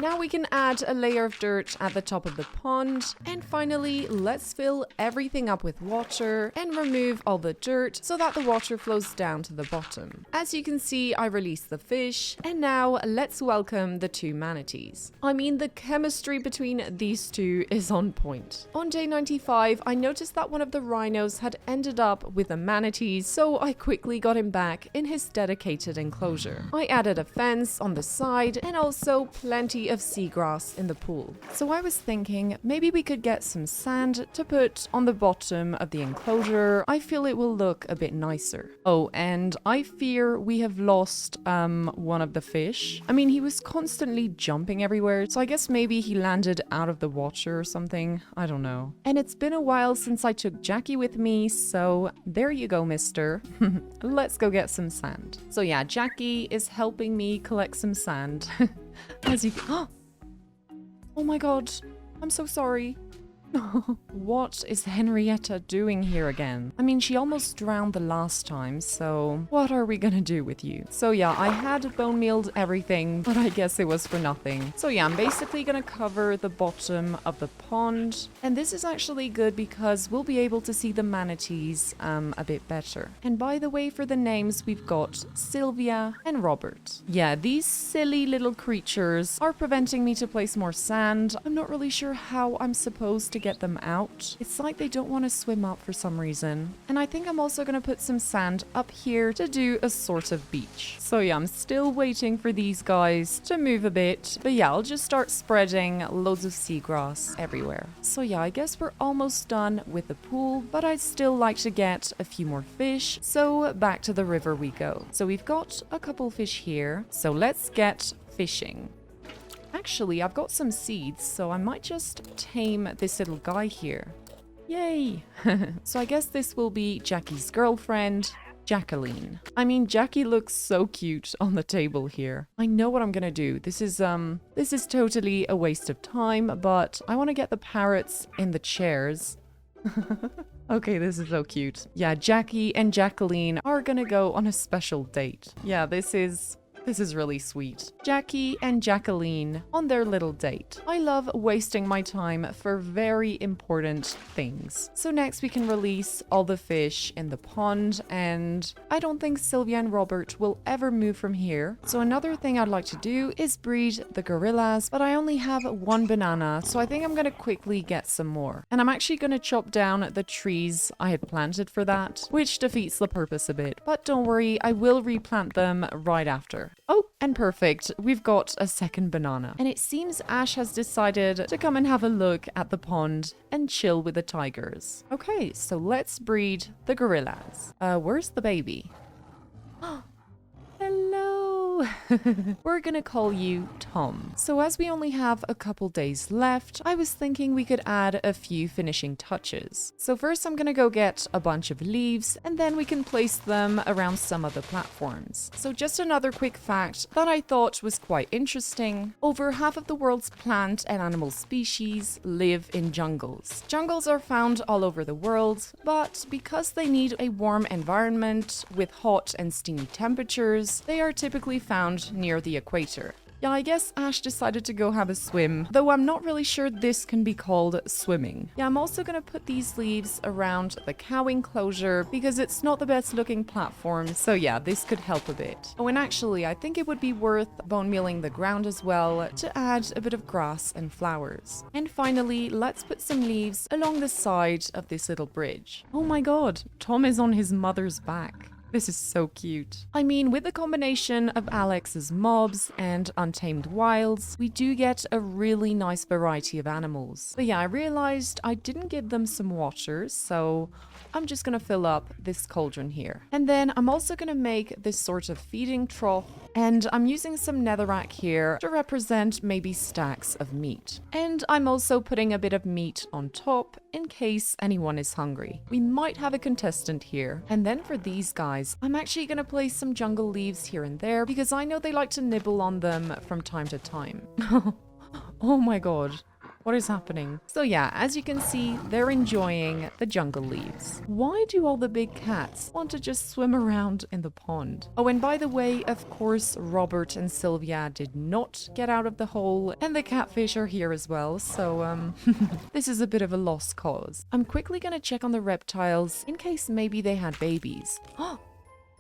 Now we can add a layer of dirt at the top of the pond, and finally let's fill everything up with water and remove all the dirt so that the water flows down to the bottom. As you can see, I released the fish, and now let's welcome the 2 manatees. I mean, the chemistry between these 2 is on point. On day 95, I noticed that one of the rhinos had ended up with a manatee, so I quickly got him back in his dedicated enclosure. I added a fence on the side and also plenty of seagrass in the pool. So I was thinking maybe we could get some sand to put on the bottom of the enclosure. I feel it will look a bit nicer. Oh, and I fear we have lost one of the fish. I mean, he was constantly jumping everywhere, so I guess maybe he landed out of the water or something. I don't know. And it's been a while since I took Jackie with me, so there you go, mister. Let's go get some sand. So yeah, Jackie is helping me collect some sand. As you can. Oh my god, I'm so sorry. What is Henrietta doing here again? I mean, she almost drowned the last time, so what are we gonna do with you? So yeah, I had bone mealed everything, but I guess it was for nothing. So yeah, I'm basically gonna cover the bottom of the pond, and this is actually good because we'll be able to see the manatees a bit better. And by the way, for the names, we've got Sylvia and Robert. Yeah, these silly little creatures are preventing me to place more sand. I'm not really sure how I'm supposed to get them out. It's like they don't want to swim up for some reason. And I think I'm also going to put some sand up here to do a sort of beach. So yeah, I'm still waiting for these guys to move a bit. But yeah, I'll just start spreading loads of seagrass everywhere. So yeah, I guess we're almost done with the pool, but I'd still like to get a few more fish. So back to the river we go. So we've got a couple fish here. So let's get fishing. Actually, I've got some seeds, so I might just tame this little guy here. Yay! So I guess this will be Jackie's girlfriend, Jacqueline. I mean, Jackie looks so cute on the table here. I know what I'm gonna do. This is totally a waste of time, but I want to get the parrots in the chairs. Okay, this is so cute. Yeah, Jackie and Jacqueline are gonna go on a special date. Yeah, this is really sweet. Jackie and Jacqueline on their little date. I love wasting my time for very important things. So next we can release all the fish in the pond, and I don't think Sylvia and Robert will ever move from here. So another thing I'd like to do is breed the gorillas, but I only have 1 banana, so I think I'm gonna quickly get some more. And I'm actually gonna chop down the trees I had planted for that, which defeats the purpose a bit. But don't worry, I will replant them right after. Oh, and perfect. We've got a second banana. And it seems Ash has decided to come and have a look at the pond and chill with the tigers. Okay, so let's breed the gorillas. Where's the baby? Hello. We're gonna call you Tom. So as we only have a couple days left, I was thinking we could add a few finishing touches. So first I'm gonna go get a bunch of leaves, and then we can place them around some of the platforms. So just another quick fact that I thought was quite interesting. Over half of the world's plant and animal species live in jungles. Jungles are found all over the world, but because they need a warm environment with hot and steamy temperatures, they are typically found near the equator. Yeah, I guess Ash decided to go have a swim, though I'm not really sure this can be called swimming. Yeah, I'm also gonna put these leaves around the cow enclosure because it's not the best looking platform, so yeah, this could help a bit. Oh, and actually, I think it would be worth bone mealing the ground as well to add a bit of grass and flowers. And finally, let's put some leaves along the side of this little bridge. Oh my god, Tom is on his mother's back. This is so cute. I mean, with the combination of Alex's mobs and Untamed Wilds, we do get a really nice variety of animals. But yeah, I realized I didn't give them some water, so I'm just gonna fill up this cauldron here. And then I'm also gonna make this sort of feeding trough, and I'm using some netherrack here to represent maybe stacks of meat. And I'm also putting a bit of meat on top in case anyone is hungry. We might have a contestant here. And then for these guys, I'm actually gonna place some jungle leaves here and there because I know they like to nibble on them from time to time. Oh my god. What is happening? So yeah, as you can see, they're enjoying the jungle leaves. Why do all the big cats want to just swim around in the pond? Oh, and by the way, of course, Robert and Sylvia did not get out of the hole, and the catfish are here as well, so this is a bit of a lost cause. I'm quickly gonna check on the reptiles in case maybe they had babies. Oh,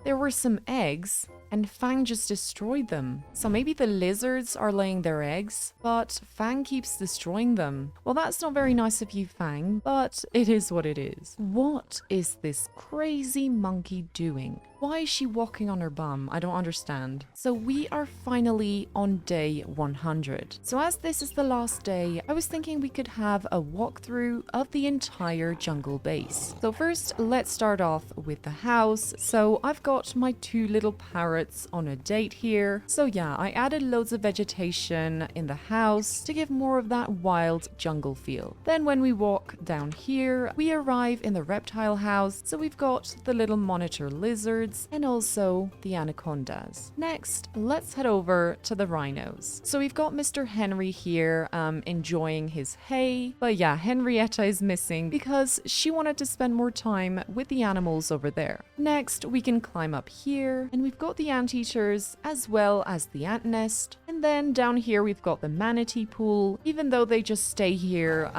there were some eggs, and Fang just destroyed them. So maybe the lizards are laying their eggs, but Fang keeps destroying them. Well, that's not very nice of you, Fang, but it is what it is. What is this crazy monkey doing? Why is she walking on her bum? I don't understand. So we are finally on day 100. So as this is the last day, I was thinking we could have a walkthrough of the entire jungle base. So first, let's start off with the house. So I've got my two little parrots on a date here. So yeah, I added loads of vegetation in the house to give more of that wild jungle feel. Then when we walk down here, we arrive in the reptile house. So we've got the little monitor lizards and also the anacondas. Next, let's head over to the rhinos. So we've got Mr. Henry here enjoying his hay. But yeah, Henrietta is missing because she wanted to spend more time with the animals over there. Next, we can climb up here and we've got the anteaters as well as the ant nest. And then down here, we've got the manatee pool, even though they just stay here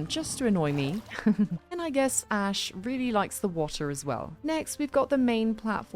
just to annoy me. And I guess Ash really likes the water as well. Next, we've got the main platform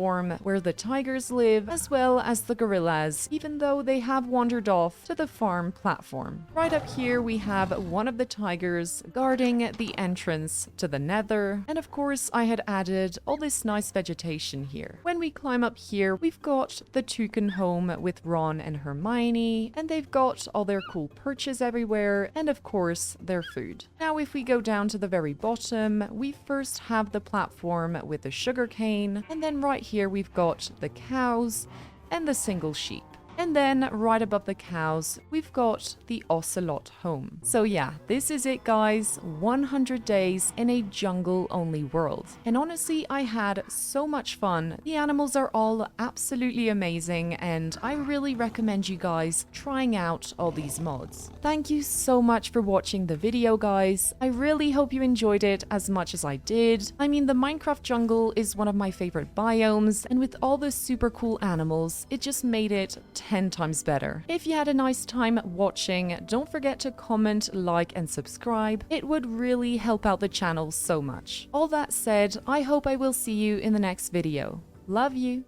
where the tigers live, as well as the gorillas, even though they have wandered off to the farm platform. Right up here, we have one of the tigers guarding the entrance to the nether. And of course, I had added all this nice vegetation here. When we climb up here, we've got the toucan home with Ron and Hermione, and they've got all their cool perches everywhere, and of course, their food. Now, if we go down to the very bottom, we first have the platform with the sugarcane, and then right here we've got the cows and the single sheep. And then right above the cows, we've got the ocelot home. So yeah, this is it guys, 100 days in a jungle-only world. And honestly, I had so much fun. The animals are all absolutely amazing, and I really recommend you guys trying out all these mods. Thank you so much for watching the video, guys. I really hope you enjoyed it as much as I did. I mean, the Minecraft jungle is one of my favorite biomes, and with all the super cool animals, it just made it 10 times better. If you had a nice time watching, don't forget to comment, like, and subscribe. It would really help out the channel so much. All that said, I hope I will see you in the next video. Love you!